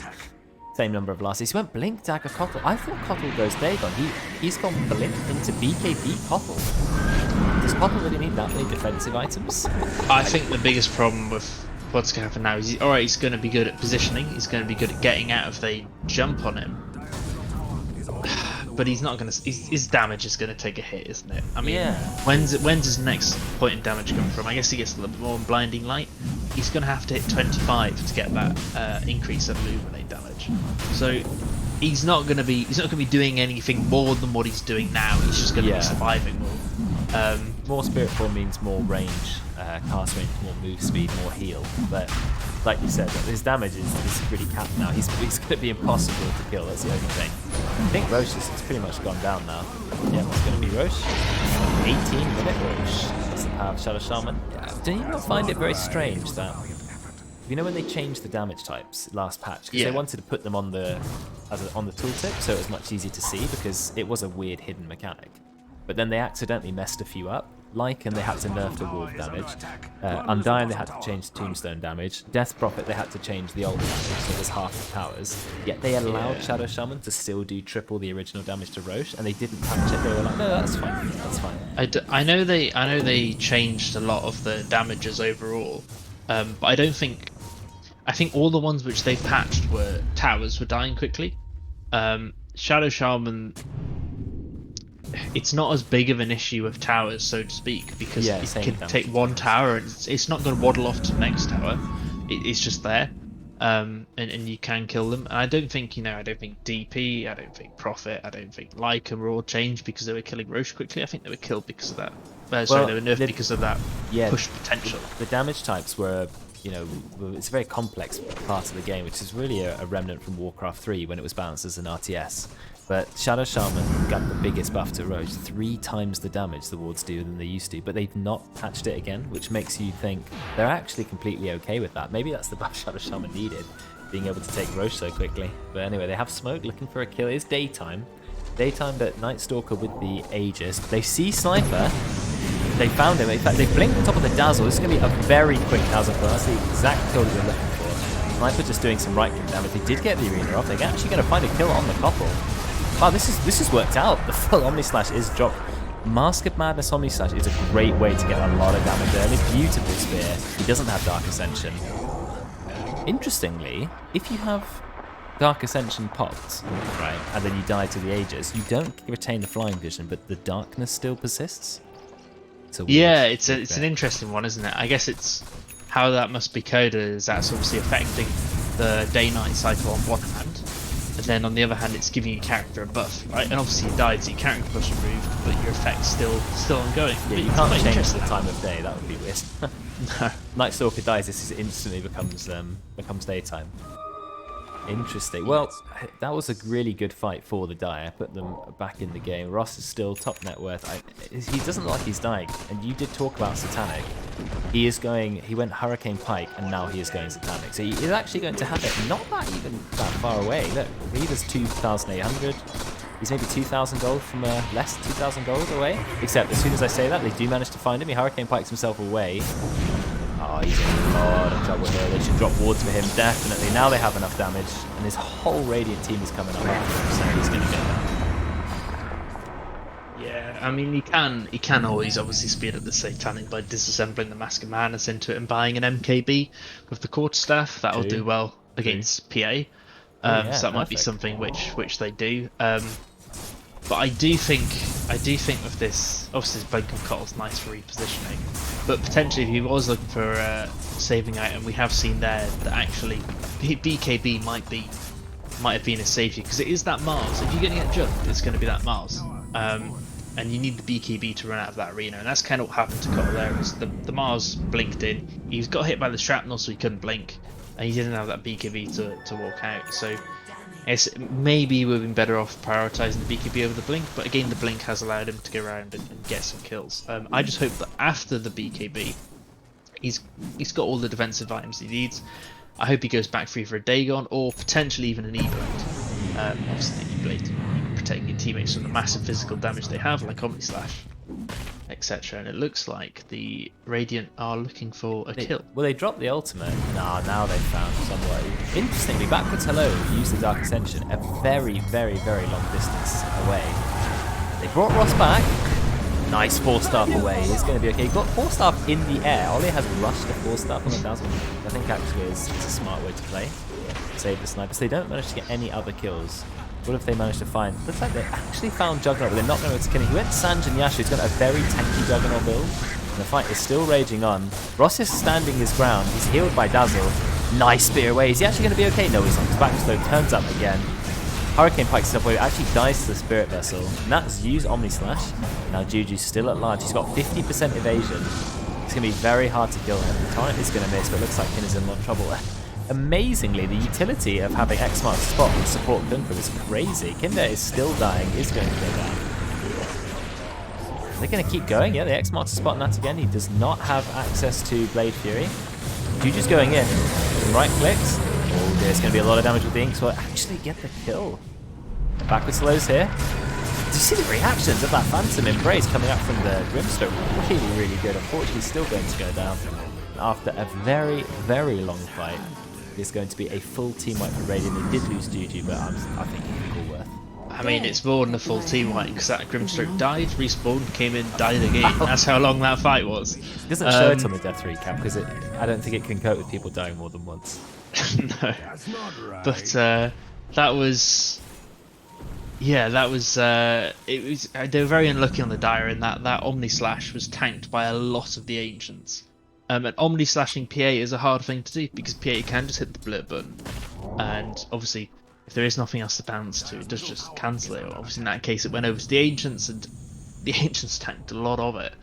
A: Same number of losses. He went Blink, Dagger, Cottle. I thought Cottle goes Dagon. He's gone Blink into BKB Cottle. Does Cottle really need that many defensive items?
D: I think the biggest problem with what's going to happen now is, he's going to be good at positioning. He's going to be good at getting out if they jump on him. But he's not going to. His damage is going to take a hit, isn't it? I mean, when's his next point in damage come from? I guess he gets a little bit more in Blinding Light. He's going to have to hit 25 to get that increase of Illuminate damage. So he's not going to be doing anything more than what he's doing now. He's just going to be surviving more.
A: More Spirit Form means more range, cast range, more move speed, more heal. But like you said, his damage is pretty capped now. He's going to be impossible to kill. That's the only thing. I think Roche has pretty much gone down now. Yeah, it's going to be Roche. 18-minute Roche. That's the power of Shadow Shaman. Do you not find it very strange that, you know, when they changed the damage types last patch, because they wanted to put them on the tooltip so it was much easier to see, because it was a weird hidden mechanic. But then they accidentally messed a few up. Lycan, they had to nerf the wolf damage. Undying, they had to change the tombstone damage. Death Prophet, they had to change the ult damage, so it was half the towers. Yet they allowed Shadow Shaman to still do triple the original damage to Roche, and they didn't patch it. They were like, no, that's fine, that's fine.
D: I know they changed a lot of the damages overall, but I think all the ones which they patched were towers were dying quickly. Shadow Shaman, it's not as big of an issue with towers, so to speak, because it can take one tower and it's not going to waddle off to the next tower. It's just there, and you can kill them. And I don't think DP, I don't think Prophet, I don't think Lycan were all changed because they were killing Roche quickly. I think they were killed because of that. They were nerfed because of that push potential.
A: The damage types were, it's a very complex part of the game, which is really a remnant from Warcraft 3 when it was balanced as an RTS. But Shadow Shaman got the biggest buff to Roche, 3 times the damage the wards do than they used to, but they've not patched it again, which makes you think they're actually completely okay with that. Maybe that's the buff Shadow Shaman needed. being able to take Roche so quickly. But anyway, they have Smoke looking for a kill. It's daytime. Daytime, but Night Stalker with the Aegis. They see Sniper. They found him. In fact, they blinked on top of the Dazzle. This is going to be a very quick Dazzle for us. The exact kill that we're looking for. Sniper just doing some right click damage. They did get the arena off. They're actually going to find a kill on the couple. Wow, this has worked out. The full Omni Slash is dropped. Mask of Madness Omni Slash is a great way to get a lot of damage early. Beautiful spear. He doesn't have Dark Ascension. Interestingly, if you have Dark Ascension popped, right, and then you die to the Aegis, you don't retain the flying vision, but the darkness still persists.
D: Yeah, it's an interesting one, isn't it? I guess it's how that must be coded is that's obviously affecting the day-night cycle on one hand, and then on the other hand it's giving your character a buff, right? And obviously you died, so your character buff's removed, but your effect's still ongoing.
A: Yeah, you can't change the time of day. That would be weird.
D: No.
A: Night Stalker dies. This is instantly becomes daytime. Interesting. Well, that was a really good fight for the Dire. I put them back in the game. Ross is still top net worth. He doesn't look like he's dying. And you did talk about Satanic. He went Hurricane Pike, and now he is going Satanic. So he is actually going to have it not even that far away. Look, Reaver's 2,800. He's maybe 2,000 gold from less than 2,000 gold away. Except as soon as I say that, they do manage to find him. He Hurricane Pikes himself away. Oh, he's in a lot of trouble here. They should drop wards for him, definitely. Now they have enough damage, and his whole Radiant team is coming up after him, so he's going to get that.
D: Yeah, I mean, he can always obviously speed up the Satanic by disassembling the Mask of Madness into it and buying an MKB with the Quarterstaff. That'll do well against PA. So that might be something which they do. But I do think with this, obviously this Blink of Cottle's nice for repositioning, but potentially if he was looking for a saving item, we have seen there that actually BKB might have been a saviour, because it is that Mars. If you're going to get jumped, it's going to be that Mars. And you need the BKB to run out of that arena, and that's kind of what happened to Cottle there. Was the Mars blinked in, he got hit by the shrapnel so he couldn't blink, and he didn't have that BKB to walk out, so it's maybe we've been better off prioritising the BKB over the blink, but again the blink has allowed him to go around and get some kills. I just hope that after the BKB he's got all the defensive items he needs. I hope he goes back free for a Dagon, or potentially even an E-Blade. Obviously the E-Blade protecting your teammates from the massive physical damage they have, like Omni Slash, etc. And it looks like the Radiant are looking for a kill.
A: Well, they dropped the ultimate. Now they've found some way. Interestingly, backwards hello used the Dark Ascension a very, very, very long distance away. They brought Ross back. Nice 4-staff away. He's going to be okay. He got 4-staff in the air. Ollie has rushed a 4-staff on the Dazzle. I think actually it's a smart way to play. Save the snipers. They don't manage to get any other kills. What if they managed to find... Looks like they actually found Juggernaut, but they're not going to kill him. He went Sanj and Yasha. He's got a very tanky Juggernaut build. And the fight is still raging on. Ross is standing his ground. He's healed by Dazzle. Nice spear away. Is he actually going to be okay? No, he's not. His back slow turns up again. Hurricane Pike's up away. Actually dies to the Spirit Vessel. And that's used Omni Slash. Now Juju's still at large. He's got 50% evasion. It's going to be very hard to kill him. The torrent is going to miss, but it looks like Kin is in a lot of trouble. Amazingly, the utility of having X marks spot and support Gunther is crazy. Kinder is still dying, is going to go down. They're going to keep going, yeah, the X marks spot that again. He does not have access to Blade Fury. Juju's going in. Some right clicks. Oh, there's going to be a lot of damage with the Ink, so actually get the kill. Backward slows here. Did you see the reactions of that Phantom Embrace coming up from the Grimstone? Really, really good. Unfortunately, still going to go down. After a very, very long fight, it's going to be a full team wipe for Radiant. They did lose Juju, but I think it's cool worth.
D: I mean, it's more than a full team wipe, because that Grimstroke died, respawned, came in, died again. That's how long that fight was.
A: It doesn't show it on the death recap, because I don't think it can cope with people dying more than once.
D: No. But that was... Yeah, that was... they were very unlucky on the Dire in that Omni Slash was tanked by a lot of the Ancients. And Omni Slashing PA is a hard thing to do, because PA can just hit the blur button. And obviously, if there is nothing else to bounce to, it does just cancel it. Obviously in that case it went over to the Ancients, and the Ancients tanked a lot of it.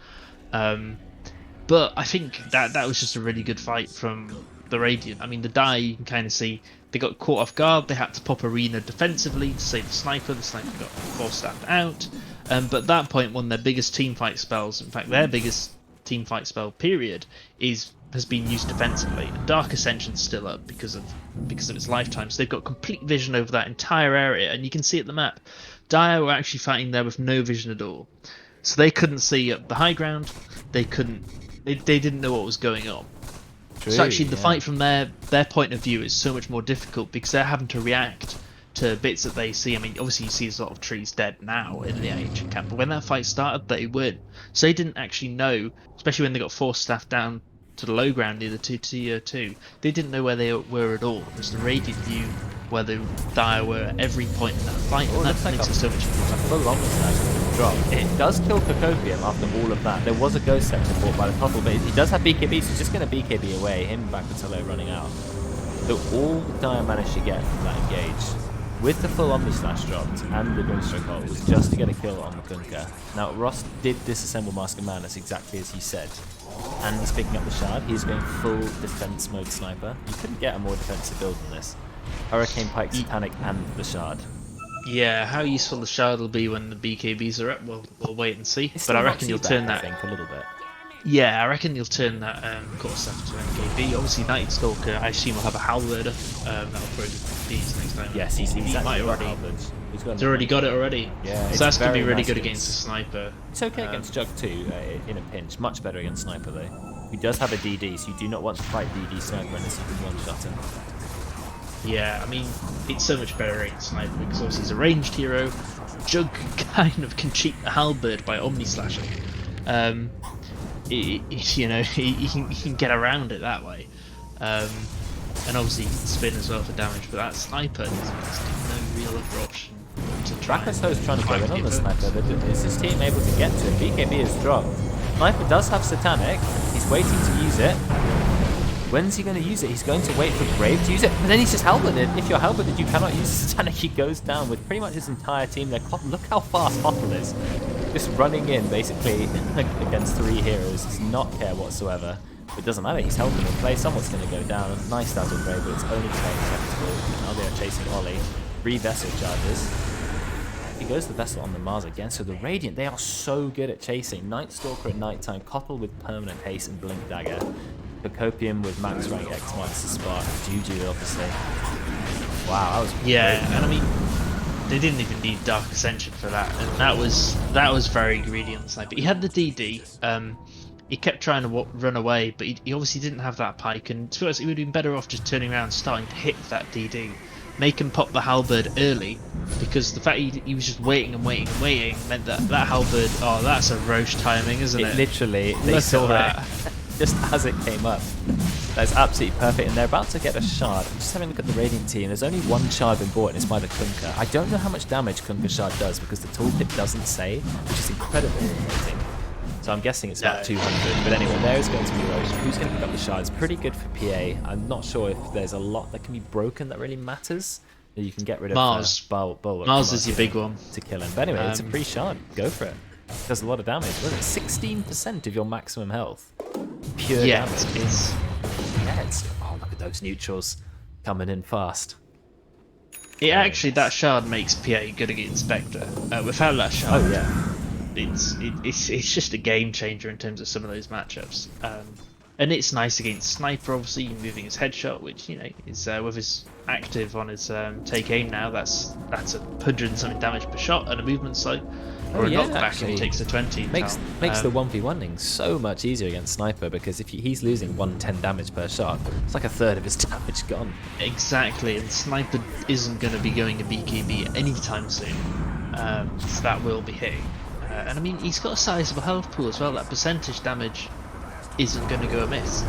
D: But I think that was just a really good fight from the Radiant. I mean, the Die, you can kind of see, they got caught off guard, they had to pop Arena defensively to save the Sniper got 4-staffed out. But at that point, one of their biggest teamfight spells, in fact their biggest teamfight spell period, is has been used defensively. And Dark Ascension's still up because of its lifetime. So they've got complete vision over that entire area, and you can see at the map, Dire were actually fighting there with no vision at all. So they couldn't see up the high ground. They didn't know what was going on.
A: True,
D: so actually, the fight from their point of view is so much more difficult because they're having to react to bits that they see. I mean, obviously you see a lot of trees dead now in the ancient camp, but when that fight started, they weren't. So they didn't actually know, especially when they got force staff down to the low ground near the tier 2. They didn't know where they were at all. Because the Radiant knew where the Dire were at every point in that fight, and that makes it so much easier.
A: Full on drop. It does kill Kokopium after all of that. There was a Ghost Scepter bought by the couple, but he does have BKB, so he's just going to BKB away, him backwards hello running out. So all Dire managed to get from that engage, with the full Omnislash dropped and the Grimstroke ult, was just to get a kill on the Kunkka. Now Ross did disassemble Mask of Madness exactly as he said, and he's picking up the Shard. He's going full defense mode sniper. You couldn't get a more defensive build than this. Hurricane Pike, Satanic, and the Shard.
D: Yeah, how useful the Shard will be when the BKBs are up, we'll wait and see.
A: It's
D: but I reckon you'll turn that.
A: I think a little bit.
D: Yeah, I reckon you'll turn that core stuff to NKB. Obviously, Night Stalker, I assume will have a Halberder. That'll probably be these next time.
A: Yes, he's
D: might already. He's already got it already.
A: Yeah,
D: so that's going to be really good against a sniper.
A: It's okay against Jug too, in a pinch. Much better against Sniper though. He does have a DD, so you do not want to fight DD Sniper unless you can one-shot him.
D: Yeah, I mean, it's so much better against Sniper because obviously he's a ranged hero. Jug kind of can cheat the Halberd by Omnislashing. You know, he can get around it that way. And obviously he can spin as well for damage, but that Sniper, there's no real other option to try.
A: Rakaso's trying to go in on the Sniper, but is his team able to get to him? BKB is dropped. Sniper does have Satanic, he's waiting to use it. When's he going to use it? He's going to wait for Brave to use it, but then he's just Halberded. If you're Halberded, you cannot use Satanic. He goes down with pretty much his entire team there. Look how fast Hotel is. Just running in, basically, against 3 heroes. Does not care whatsoever. It doesn't matter, he's helping him play. Someone's going to go down. Nice dazzle Brave, but it's only playing acceptable. Now they are chasing Ollie. 3 Vessel charges. He goes the Vessel on the Mars again, so the Radiant, they are so good at chasing. Night Stalker at night time, Cottle with permanent haste and Blink Dagger. Copium with max rank X minus the spark. Juju, obviously. Wow, that was great.
D: And I mean, they didn't even need Dark Ascension for that, and that was very greedy on the Sniper. He had the DD. He kept trying to run away, but he obviously didn't have that Pike, and to be honest, he would have been better off just turning around and starting to hit that DD. Make him pop the Halberd early, because the fact he was just waiting and waiting and waiting meant that Halberd, oh, that's a Roche timing, isn't it?
A: Literally, they saw that. Just as it came up. That's absolutely perfect, and they're about to get a Shard. I'm just having a look at the Radiant team. There's only 1 Shard been bought, and it's by the Kunkka. I don't know how much damage Kunkka Shard does, because the tooltip doesn't say, which is incredibly irritating. So I'm guessing it's about 200. But anyway, there is going to be Roche. Who's going to pick up the Shards? Pretty good for PA. I'm not sure if there's a lot that can be broken that really matters. You can get rid of
D: Mars.
A: Bulwark.
D: Mars is your big one.
A: To kill him. But anyway, it's a free Shard. Go for it. Does a lot of damage. Was it 16% of your maximum health? Pure damage. Oh, look at those neutrals coming in fast.
D: Actually, that Shard makes PA good against Spectre. Without that Shard,
A: oh yeah,
D: it's just a game changer in terms of some of those matchups. And it's nice against Sniper, obviously, moving his headshot, which, you know, is with his active on his take aim now, that's 100 and something damage per shot and a movement slow. Or a knockback if he takes a 20.
A: Makes the 1v1ing so much easier against Sniper, because if he's losing 110 damage per shot, it's like a third of his damage gone.
D: Exactly, and Sniper isn't going to be going to BKB anytime soon, so that will be hitting. And I mean, he's got a sizable health pool as well. That percentage damage isn't going to go amiss,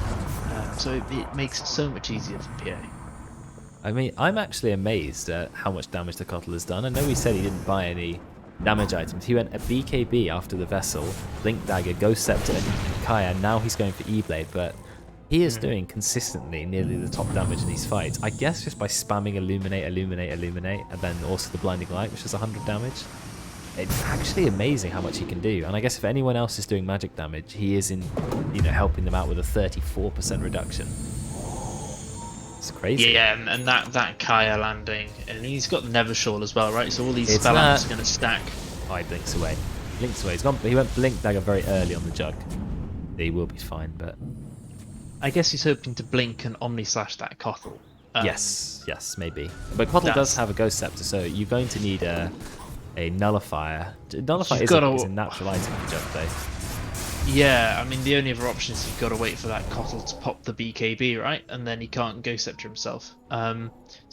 D: so it makes it so much easier for PA.
A: I mean, I'm actually amazed at how much damage the Cottle has done. I know he said he didn't buy any damage items. He went a BKB after the Vessel, Blink Dagger, Ghost Scepter, and Kaya. Now he's going for E-Blade, but he is doing consistently nearly the top damage in these fights. I guess just by spamming Illuminate, and then also the Blinding Light, which is 100 damage. It's actually amazing how much he can do. And I guess if anyone else is doing magic damage, he is helping them out with a 34% reduction. It's crazy.
D: Yeah, and that Kaya landing, and he's got the Nevershall as well, right? So all these spell amps are going to stack.
A: Oh, he blinks away. He went Blink Dagger very early on the Jug. He will be fine, but
D: I guess he's hoping to blink and Omni Slash that Kothel.
A: Yes, maybe. But Kothel does have a Ghost Scepter, so you're going to need a Nullifier. Nullifier is a natural item for Jug play.
D: Yeah, I mean, the only other option is you've got to wait for that Kothel to pop the BKB, right? And then he can't Ghost Scepter himself. So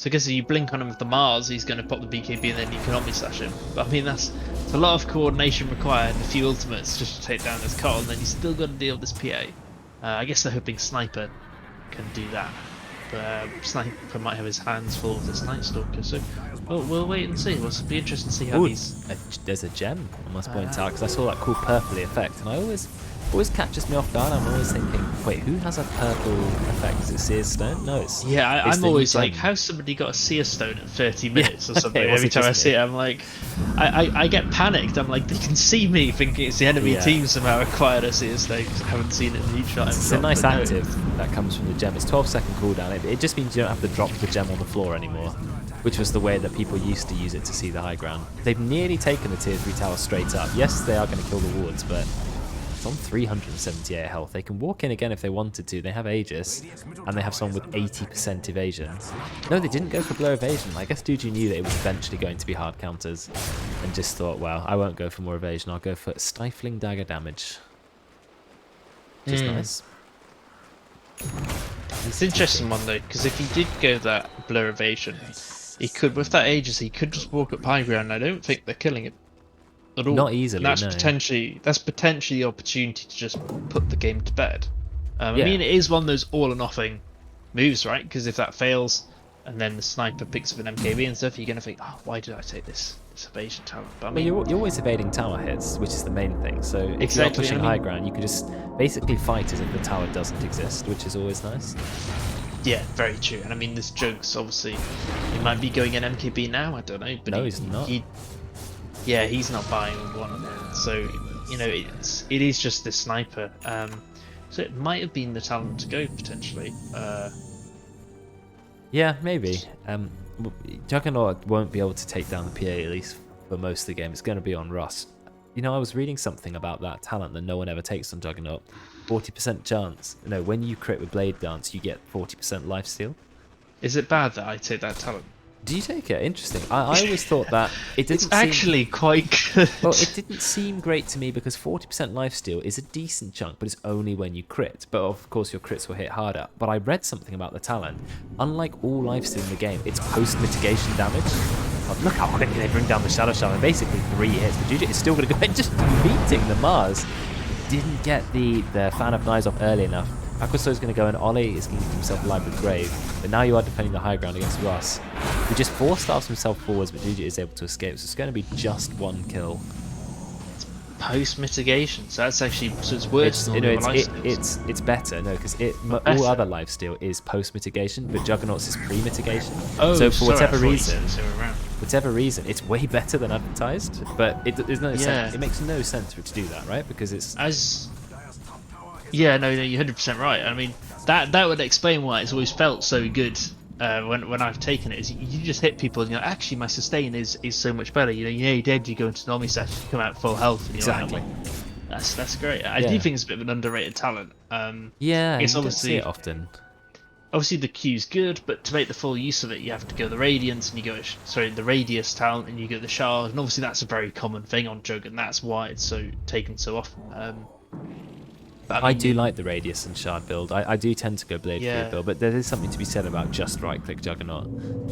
D: I guess if you blink on him with the Mars, he's going to pop the BKB and then you can Omni Slash him. But I mean, that's a lot of coordination required and a few ultimates just to take down this Kothel, and then you still got to deal with this PA. I guess they're hoping Sniper can do that. But Sniper might have his hands full with this Night Stalker, so we'll wait and see. It'll be interesting to see how
A: there's a gem, I must point out, because I saw that cool purpley effect, and I always catches me off guard. I'm always thinking, wait, who has a purple effect? Is it Seer's Stone? No, it's...
D: Yeah, I'm always like, how's somebody got a Seer's Stone at 30 minutes or something? Every time I see it, I'm like... I get panicked. I'm like, they can see me thinking it's the enemy team somehow acquired a Seer's Stone because I haven't seen it in the each time.
A: It's a nice active that comes from the gem. It's 12-second cooldown. It just means you don't have to drop the gem on the floor anymore, which was the way that people used to use it to see the high ground. They've nearly taken the tier 3 tower straight up. Yes, they are going to kill the wards, but... it's on 378 health. They can walk in again if they wanted to. They have Aegis, and they have someone with 80% evasion. No, they didn't go for Blur Evasion. I guess Duju knew that it was eventually going to be hard counters, and just thought, well, I won't go for more evasion. I'll go for Stifling Dagger damage. Just nice.
D: It's an interesting one, though, because if he did go that Blur Evasion, he could, with that Aegis, he could just walk up high ground. I don't think they're killing it. At all.
A: Not easily.
D: And that's potentially the opportunity to just put the game to bed. I mean, it is one of those all or nothing moves, right? Because if that fails, and then the sniper picks up an MKB and stuff, you're gonna think, oh, why did I take this evasion talent? But I mean,
A: you're always evading tower hits, which is the main thing. So if you're pushing high ground, you can just basically fight as if the tower doesn't exist, which is always nice.
D: Yeah, very true. And I mean, this Jugs obviously, he might be going an MKB now. I don't know, but
A: no, he's not.
D: Yeah, he's not buying one of them, so you know it is just this sniper. So it might have been the talent to go potentially.
A: Yeah, maybe. Juggernaut won't be able to take down the PA, at least for most of the game. It's going to be on Rust. You know, I was reading something about that talent that no one ever takes on Juggernaut. 40% chance. No, when you crit with Blade Dance, you get 40% lifesteal.
D: Is it bad that I take that talent?
A: Do you take it? Interesting. I always thought that it didn't.
D: It's actually quite good.
A: Well, it didn't seem great to me because 40% lifesteal is a decent chunk, but it's only when you crit. But of course, your crits will hit harder. But I read something about the talent. Unlike all lifesteal in the game, it's post mitigation damage. Oh, look how quickly they bring down the Shadow Shaman. Basically 3 hits, but Juju is still going to go and just meeting the Mars. Didn't get the Fan of Knives off early enough. Akuso is going to go and Ollie is going to keep himself alive with Grave. But now you are defending the high ground against Russ, who just 4-stars himself forwards, but Juju is able to escape. So it's going to be just 1 kill.
D: Post mitigation, so that's actually it's worse than
A: it's better, no, because all other lifesteal is post mitigation, but Juggernaut's is pre mitigation.
D: Oh,
A: so for whatever reason, it's way better than advertised. But there's no sense. It makes no sense for it to do that, right? Because it's
D: Yeah, no, you're 100% right. I mean, that would explain why it's always felt so good when I've taken it. Is you just hit people and you're like, actually my sustain is so much better. You know, you're dead, you go into normal set, you come out full health, and you're like, that's great. I do think it's a bit of an underrated talent.
A: Yeah,
D: it's
A: you
D: obviously
A: don't see it often.
D: Obviously the Q's good, but to make the full use of it, you have to go the Radiance and you go the Radius talent and you go the Shard, and obviously that's a very common thing on Jug, and that's why it's so taken so often.
A: I do like the Radius and Shard build. I do tend to go Blade Field build, but there is something to be said about just right-click Juggernaut.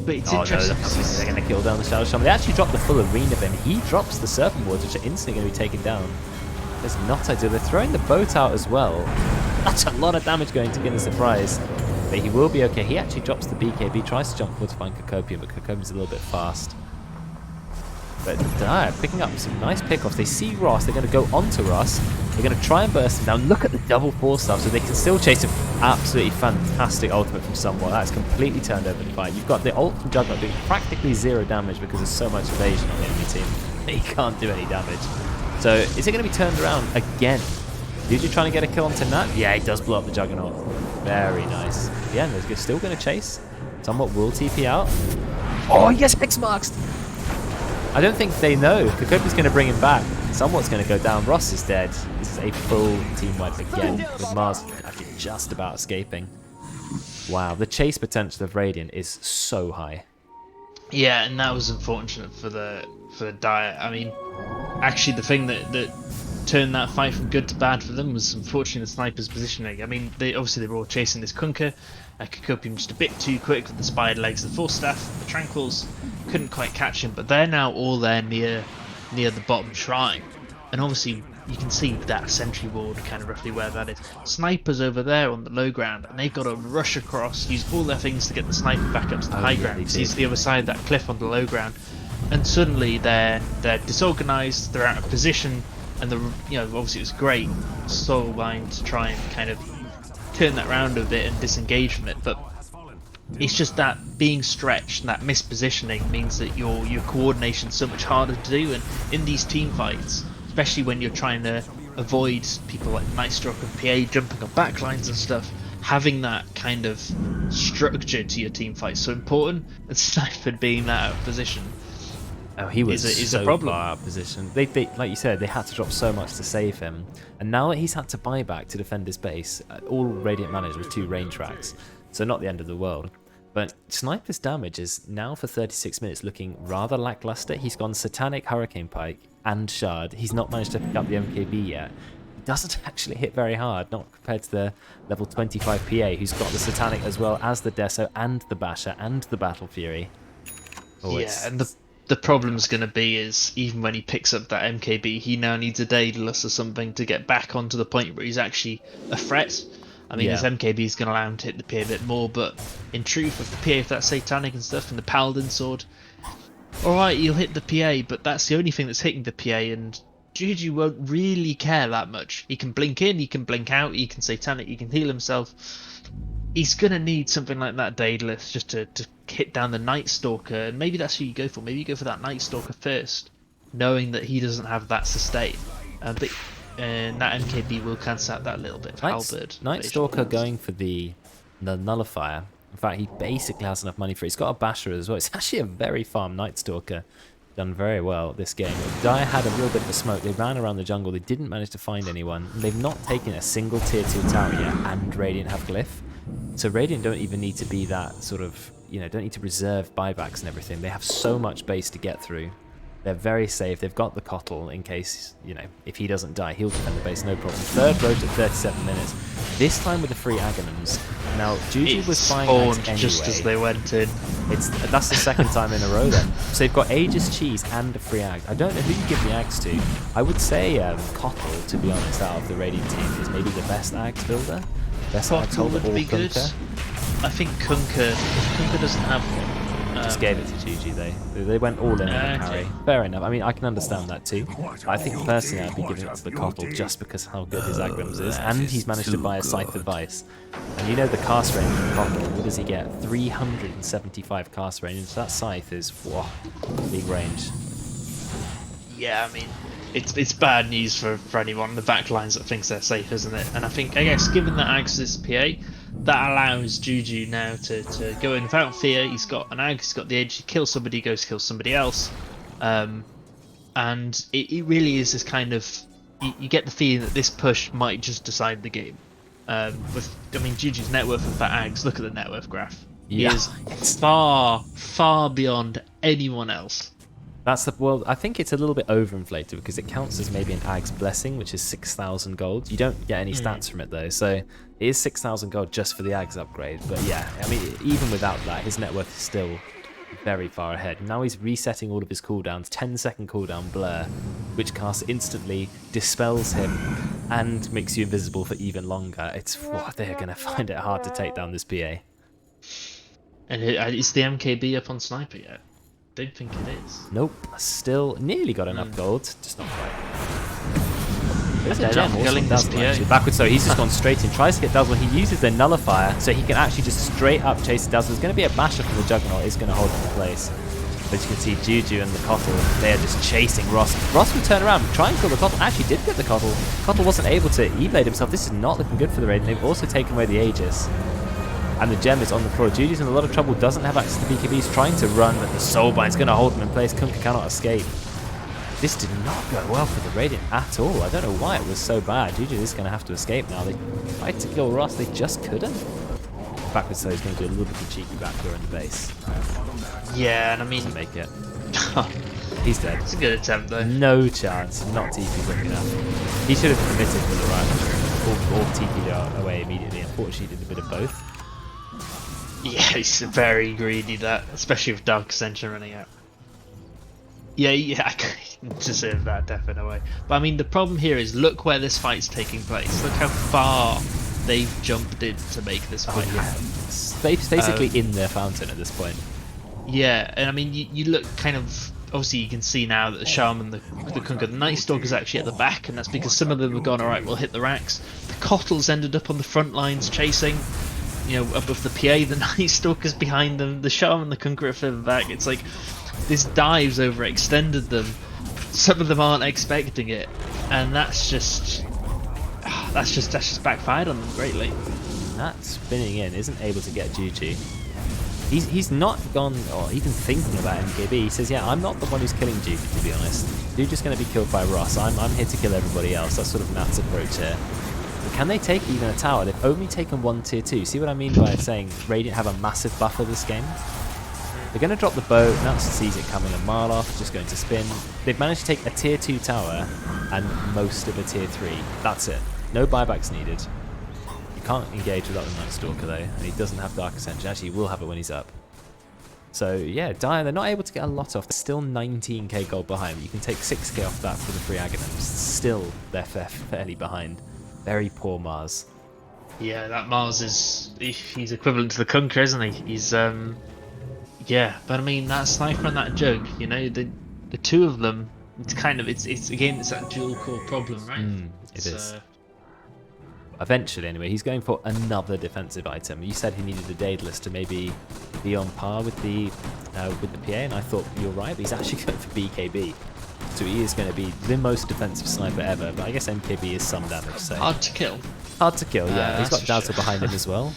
D: But it's interesting.
A: No, they're going to kill down the Shadow Shaman. They actually drop the full arena of him. He drops the Serpent Wards, which are instantly going to be taken down. There's not ideal. They're throwing the boat out as well. That's a lot of damage going to get a surprise. But he will be okay. He actually drops the BKB, tries to jump forward to find Kokopium, but Kokopium's a little bit fast. But picking up some nice pickoffs. They see Ross. They're going to go onto Ross. They're going to try and burst him down. Look at the double 4-star, so they can still chase him. Absolutely fantastic ultimate from someone. That's completely turned over the fight. You've got the ult from Juggernaut doing practically 0 damage because there's so much evasion on the enemy team. He can't do any damage. So is it going to be turned around again? Juju trying to get a kill onto Nat? Yeah, he does blow up the Juggernaut. Very nice. Yeah, and they're still going to chase. Somewhat will TP out. Oh, he gets X marks. I don't think they know. Kokopi's going to bring him back. Someone's going to go down. Ross is dead. This is a full team wipe again, with Mars actually just about escaping. Wow, the chase potential of Radiant is so high.
D: Yeah, and that was unfortunate for the Dire. I mean, actually, the thing that turned that fight from good to bad for them was unfortunately the sniper's positioning. I mean, they were all chasing this Kunkka. I could cope him just a bit too quick with the spider legs, the Force Staff, the Tranquils. Couldn't quite catch him, but they're now all there near the bottom shrine. And obviously, you can see that sentry ward kind of roughly where that is. Snipers over there on the low ground, and they've got to rush across, use all their things to get the sniper back up to the high ground. He's the other side of that cliff on the low ground, and suddenly they're disorganized, they're out of position, and obviously it was great Soulbind to try and kind of turn that round a bit and disengage from it, but it's just that being stretched and that mispositioning means that your coordination's so much harder to do, and in these team fights, especially when you're trying to avoid people like Nightstalker and PA jumping on backlines and stuff, having that kind of structure to your team fight is so important, and Sniper being that out of position
A: he was
D: is a problem.
A: Far out of position. They, like you said, they had to drop so much to save him, and now that he's had to buy back to defend his base, all Radiant managed was 2 range tracks, so not the end of the world. But Sniper's damage is now for 36 minutes looking rather lackluster. He's gone Satanic, Hurricane Pike, and Shard. He's not managed to pick up the MKB yet. He doesn't actually hit very hard, not compared to the level 25 PA, who's got the Satanic as well as the Deso and the Basher and the Battle Fury.
D: And the problem's going to be is, even when he picks up that MKB, he now needs a Daedalus or something to get back onto the point where he's actually a threat. I mean, his MKB is going to allow him to hit the PA a bit more, but in truth, with the PA, with that Satanic and stuff, and the Paladin Sword, alright, he'll hit the PA, but that's the only thing that's hitting the PA, and Juju won't really care that much. He can blink in, he can blink out, he can Satanic, he can heal himself. He's going to need something like that Daedalus just to hit down the Night Stalker, and maybe that's who you go for. Maybe you go for that Night Stalker first, knowing that he doesn't have that sustain. And that MKB will cancel out that little bit of halberd.
A: Night Stalker going for the Nullifier. In fact, he basically has enough money for it. He's got a Basher as well. It's actually a very farm Night Stalker. Done very well this game. Dire had a little bit of a smoke. They ran around the jungle. They didn't manage to find anyone. They've not taken a single tier 2 tower yet, and Radiant have Glyph. So Radiant don't even need to be that sort of, don't need to reserve buybacks and everything. They have so much base to get through. They're very safe. They've got the Kotl in case, if he doesn't die, he'll defend the base, no problem. Third road at 37 minutes. This time with the 3 Aghanims. Now, Juju was buying Aghs anyway.
D: Just as they went in.
A: That's the second time in a row then. So they've got Aegis Cheese and a free Ag. I don't know who you give the Ags to. I would say Kotl, to be honest, out of the Radiant team, is maybe the best Ags builder. Best Ags holder, or Kunkka.
D: I think Kunkka, if Kunkka doesn't have one.
A: Just gave it to GG. They went all in on the carry. Fair enough. I mean, I can understand that too. I think personally I'd be giving it to the Kotl just because how good his Agrims is, and he's managed to buy a Scythe of Vice. And the cast range of Kotl, what does he get? 375 cast range. So that Scythe is big range.
D: Yeah, I mean, it's bad news for anyone on the back lines that thinks they're safe, isn't it? And I guess given that Ags is PA, that allows Juju now to go in without fear. He's got an Ag, he's got the edge, he kills somebody, he goes kill somebody else. And it really is this kind of, you get the feeling that this push might just decide the game. Juju's net worth with that Ags, look at the net worth graph. He is far, far beyond anyone else.
A: I think it's a little bit overinflated because it counts as maybe an Ag's Blessing, which is 6,000 gold. You don't get any stats from it though, so it is 6,000 gold just for the Ag's upgrade. But yeah, I mean, even without that, his net worth is still very far ahead. Now he's resetting all of his cooldowns, 10-second cooldown Blur, which casts instantly, dispels him, and makes you invisible for even longer. They're going to find it hard to take down this PA.
D: And is the MKB up on Sniper yet? Don't think it is.
A: Nope, still nearly got enough gold, just not quite. There's a
D: gem
A: also backwards, so he's just gone straight in, tries to get Dazzle. He uses the Nullifier, so he can actually just straight up chase the Dazzle. There's going to be a Basher from the Juggernaut, is going to hold him in place. But you can see Juju and the Kotl, they are just chasing Ross. Ross will turn around, try and kill the Kotl. Actually did get the Kotl. Kotl wasn't able to E-blade himself. This is not looking good for the raid. They've also taken away the Aegis. And the gem is on the floor. Juju's in a lot of trouble, doesn't have access to BKB. He's trying to run, but the Soulbind's going to hold him in place. Kunkka cannot escape. This did not go well for the Radiant at all. I don't know why it was so bad. Juju is going to have to escape now. They tried to kill Ross, they just couldn't. Backwards, so he's going to do a little bit of cheeky backdoor in the base.
D: Yeah, and I mean...
A: Doesn't make it. He's dead.
D: It's a good attempt, though.
A: No chance. Not TP quick enough. He should have committed with the right or TP'd away immediately. Unfortunately, he did a bit of both.
D: Yeah, he's very greedy, that, especially with Dark Ascension running out. Yeah, I deserve that death in a way. But I mean, the problem here is, look where this fight's taking place. Look how far they've jumped in to make this fight happen.
A: Basically in their fountain at this point.
D: Yeah, and I mean, you look kind of... Obviously, you can see now that the Shaman, the Kunkka, the Night Stalker's actually at the back, and that's because some of them have gone, alright, we'll hit the racks. The Kottle's ended up on the front lines chasing, you know, above the PA, the Night Stalker's behind them, the Shaman, the Kunkka are further back. It's like, this dive's overextended them. Some of them aren't expecting it, and that's just backfired on them greatly.
A: That spinning in isn't able to get Juju. He's not gone or even thinking about MKB. He says, yeah, I'm not the one who's killing Juju, to be honest. Juju's going to be killed by Ross. I'm here to kill everybody else. That's sort of Matt's approach here. But can they take even a tower? They've only taken one tier 2. See what I mean by saying Radiant have a massive buffer this game? They're going to drop the boat. Nats sees it coming a mile off, just going to spin. They've managed to take a tier 2 tower and most of a tier 3. That's it. No buybacks needed. You can't engage without the Night Stalker though, and he doesn't have Dark Ascension. Actually, he will have it when he's up. So yeah, Dire, they're not able to get a lot off. They're still 19k gold behind. You can take 6k off that for the free Aghanims. Still, they're fairly behind. Very poor Mars.
D: Yeah, that Mars is... He's equivalent to the Kunkka, isn't he? He's, yeah, but I mean, that Sniper and that Jug, you know, the two of them, it's kind of... It's again, it's that dual core problem, right?
A: It is. Eventually, anyway, he's going for another defensive item. You said he needed a Daedalus to maybe be on par with the PA, and I thought you're right, but he's actually going for BKB. So he is going to be the most defensive sniper ever, but I guess MKB is some damage, so...
D: Hard to kill.
A: Hard to kill, yeah. He's got Dazzle behind him as well.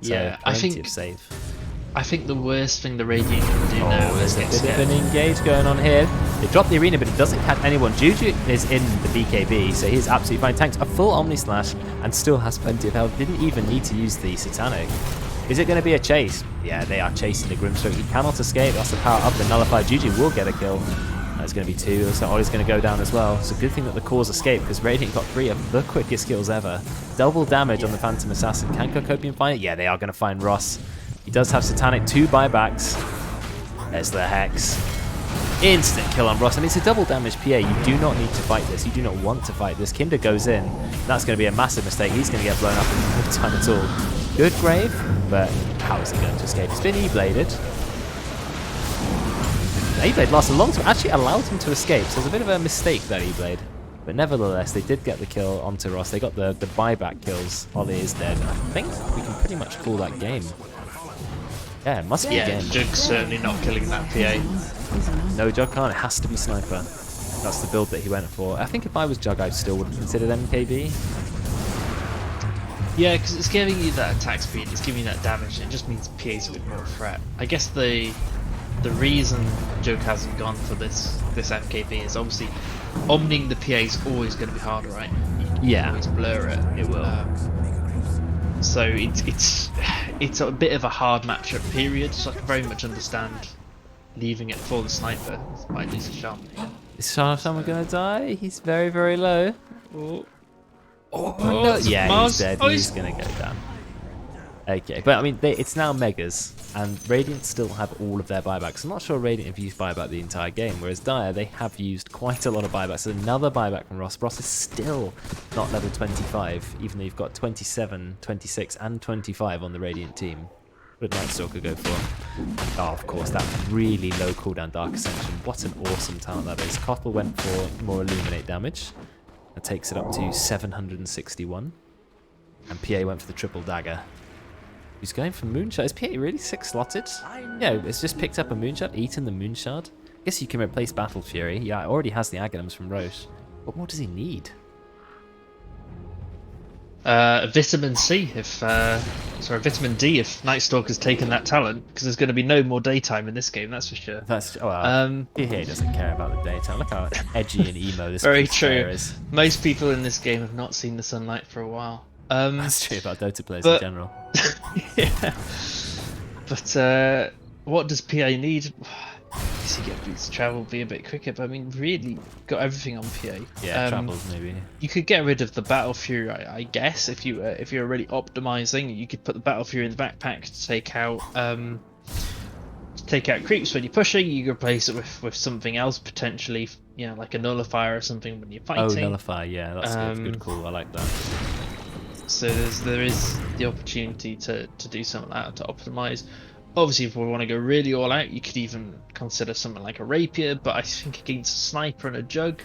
A: So
D: yeah,
A: plenty of save.
D: I think the worst thing the Radiant can do now is get
A: There's a bit of an engage going on here. They drop the arena, but it doesn't catch anyone. Juju is in the BKB, so he's absolutely fine. Tanks a full Omni Slash and still has plenty of health. Didn't even need to use the Satanic. Is it going to be a chase? Yeah, they are chasing the Grimstroke. He cannot escape. That's the power of the Nullify. Juju will get a kill. That's going to be 2. Looks like Ollie's going to go down as well. It's a good thing that the cores escaped because Radiant got 3 of the quickest kills ever. Double damage on the Phantom Assassin. Can Cocopium find it? Yeah, they are going to find Ross. He does have Satanic, 2 buybacks. There's the Hex. Instant kill on Ross. I mean, it's a double damage PA. You do not need to fight this. You do not want to fight this. Kinder goes in. That's going to be a massive mistake. He's going to get blown up in no time at all. Good grave, but how is he going to escape? It's been E-bladed. E-blade lasts a long time. Actually allowed him to escape. So it's a bit of a mistake, that E-blade. But nevertheless, they did get the kill onto Ross. They got the buyback kills. Ollie is dead. I think we can pretty much call that game. Yeah, it must be a game.
D: Jug's certainly not killing that PA.
A: No, Jug can't. It has to be Sniper. That's the build that he went for. I think if I was Jug, I still would have considered MKB.
D: Yeah, because it's giving you that attack speed, it's giving you that damage, and it just means PA's a bit more threat. I guess the reason Jug hasn't gone for this MKB is obviously omning the PA is always going to be harder, right? You can always blur it.
A: It will.
D: So it's a bit of a hard matchup period, so I can very much understand leaving it for the Sniper. Might lose a shot.
A: Is Shaman going to die? He's very, very low. No. Yeah,
D: Mars.
A: he's dead. He's going to go down. Okay, but I mean, it's now Megas, and Radiant still have all of their buybacks. I'm not sure Radiant have used buyback the entire game, whereas Dire, they have used quite a lot of buybacks. Another buyback from Ross. Ross is still not level 25, even though you've got 27, 26, and 25 on the Radiant team. What did Night Stalker go for? Oh, of course, that really low cooldown Dark Ascension. What an awesome talent that is. Kotl went for more Illuminate damage. That takes it up to 761. And PA went for the triple dagger. He's going for Moonshot. Is PA really 6-slotted? Yeah, it's just picked up a Moonshot, eaten the Moonshot. I guess you can replace Battle Fury. Yeah, it already has the Aghanims from Roche. What more does he need?
D: Vitamin C if sorry, vitamin D if Night Stalker's taken that talent, because there's going to be no more daytime in this game, that's for sure.
A: That's well,
D: Um,
A: he doesn't care about the daytime. Look how edgy and emo this
D: very
A: player
D: true.
A: is.
D: Most people in this game have not seen the sunlight for a while.
A: That's true about Dota players in general.
D: Yeah. But what does PA need? You get boots to travel, be a bit quicker, but I mean, really got everything on PA.
A: Yeah, travels maybe.
D: You could get rid of the Battle Fury, I guess, if you're really optimizing. You could put the Battle Fury in the backpack to take out creeps when you're pushing. You could replace it with something else, potentially, you know, like a nullifier or something when you're fighting.
A: Oh, nullifier, yeah, that's a good call. I like that.
D: So there is the opportunity to do something like that, to optimize. Obviously, if we want to go really all out, you could even consider something like a rapier. But I think against a sniper and a jug,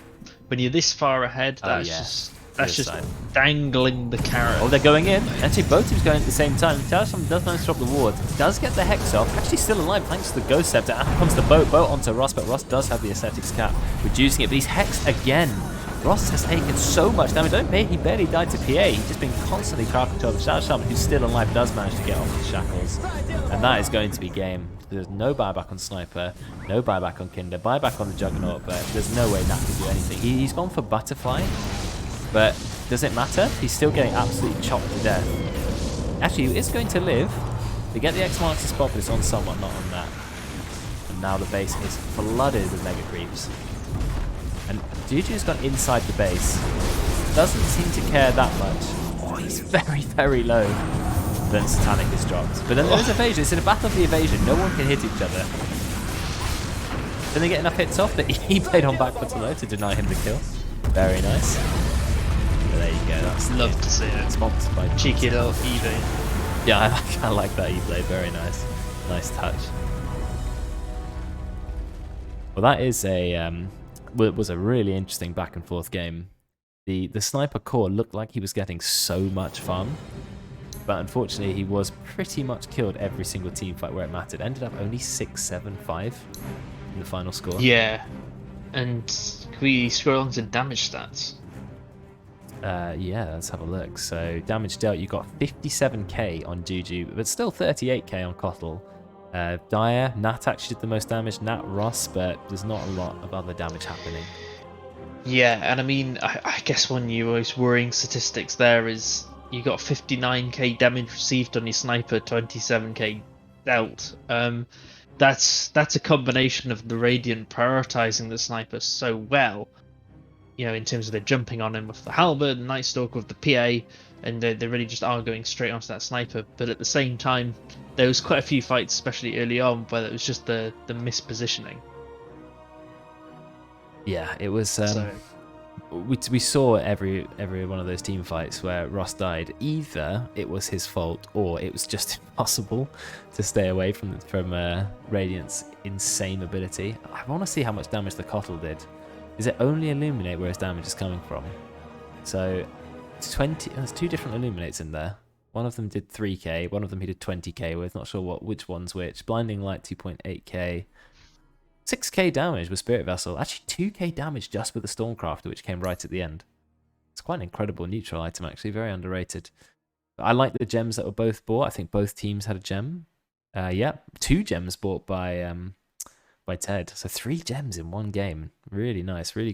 D: when you're this far ahead, that's just dangling the carrot.
A: Oh, they're going in. Actually, both teams going at the same time. Shadowstorm does manage to drop the ward. Does get the Hex off. Actually still alive thanks to the Ghost Scepter. Out comes the boat. Boat onto Ross, but Ross does have the Ascetics cap, reducing it. But he's hexed again. Ross has taken so much damage. He barely died to PA. He's just been constantly crowd control. The Shadow Shaman, who's still alive, does manage to get off the shackles. And that is going to be game. There's no buyback on Sniper, no buyback on Kinder, buyback on the Juggernaut, but there's no way Nat can do anything. He's gone for Butterfly, but does it matter? He's still getting absolutely chopped to death. Actually, he is going to live. They get the X marks the spot, but it's on someone, not on that. And now the base is flooded with Mega Creeps. And Juju's gone inside the base. Doesn't seem to care that much. Oh, he's very, very low. Then Satanic is dropped. But then there is evasion. It's in a battle of the evasion. No one can hit each other. Then they get enough hits off that he played on back foot low to deny him the kill. Very nice. But there you go. That's
D: love to see it.
A: Sponsored by
D: cheeky little Eevee.
A: Yeah, I like that E-blade. Very nice. Nice touch. Well, that is was a really interesting back and forth game. The sniper core looked like he was getting so much fun, but unfortunately he was pretty much killed every single team fight where it mattered. Ended up only 6-7-5 in the final score.
D: Yeah, and can we scroll on to damage stats?
A: Yeah, let's have a look. So damage dealt, you got 57k on Juju, but still 38k on Kotl. Dyer, Nat actually did the most damage, Nat, Ross, but there's not a lot of other damage happening.
D: Yeah, and I mean, I guess one of your most worrying statistics there is you got 59k damage received on your sniper, 27k dealt. That's a combination of the Radiant prioritizing the sniper so well, you know, in terms of they're jumping on him with the halberd, Night Stalker with the PA, and they really just are going straight onto that sniper. But at the same time, there was quite a few fights, especially early on, where it was just the mispositioning.
A: Yeah, it was. We saw every one of those team fights where Ross died. Either it was his fault, or it was just impossible to stay away from Radiant's insane ability. I want to see how much damage the Kotl did. Is it only Illuminate where his damage is coming from? So 20. There's two different Illuminates in there. One of them did 3k. One of them he did 20k with. Not sure which one's which. Blinding Light 2.8k. 6k damage with Spirit Vessel. Actually 2k damage just with the Stormcrafter, which came right at the end. It's quite an incredible neutral item, actually. Very underrated. I like the gems that were both bought. I think both teams had a gem. Yeah, 2 gems bought by Ted. So 3 gems in one game. Really nice. Really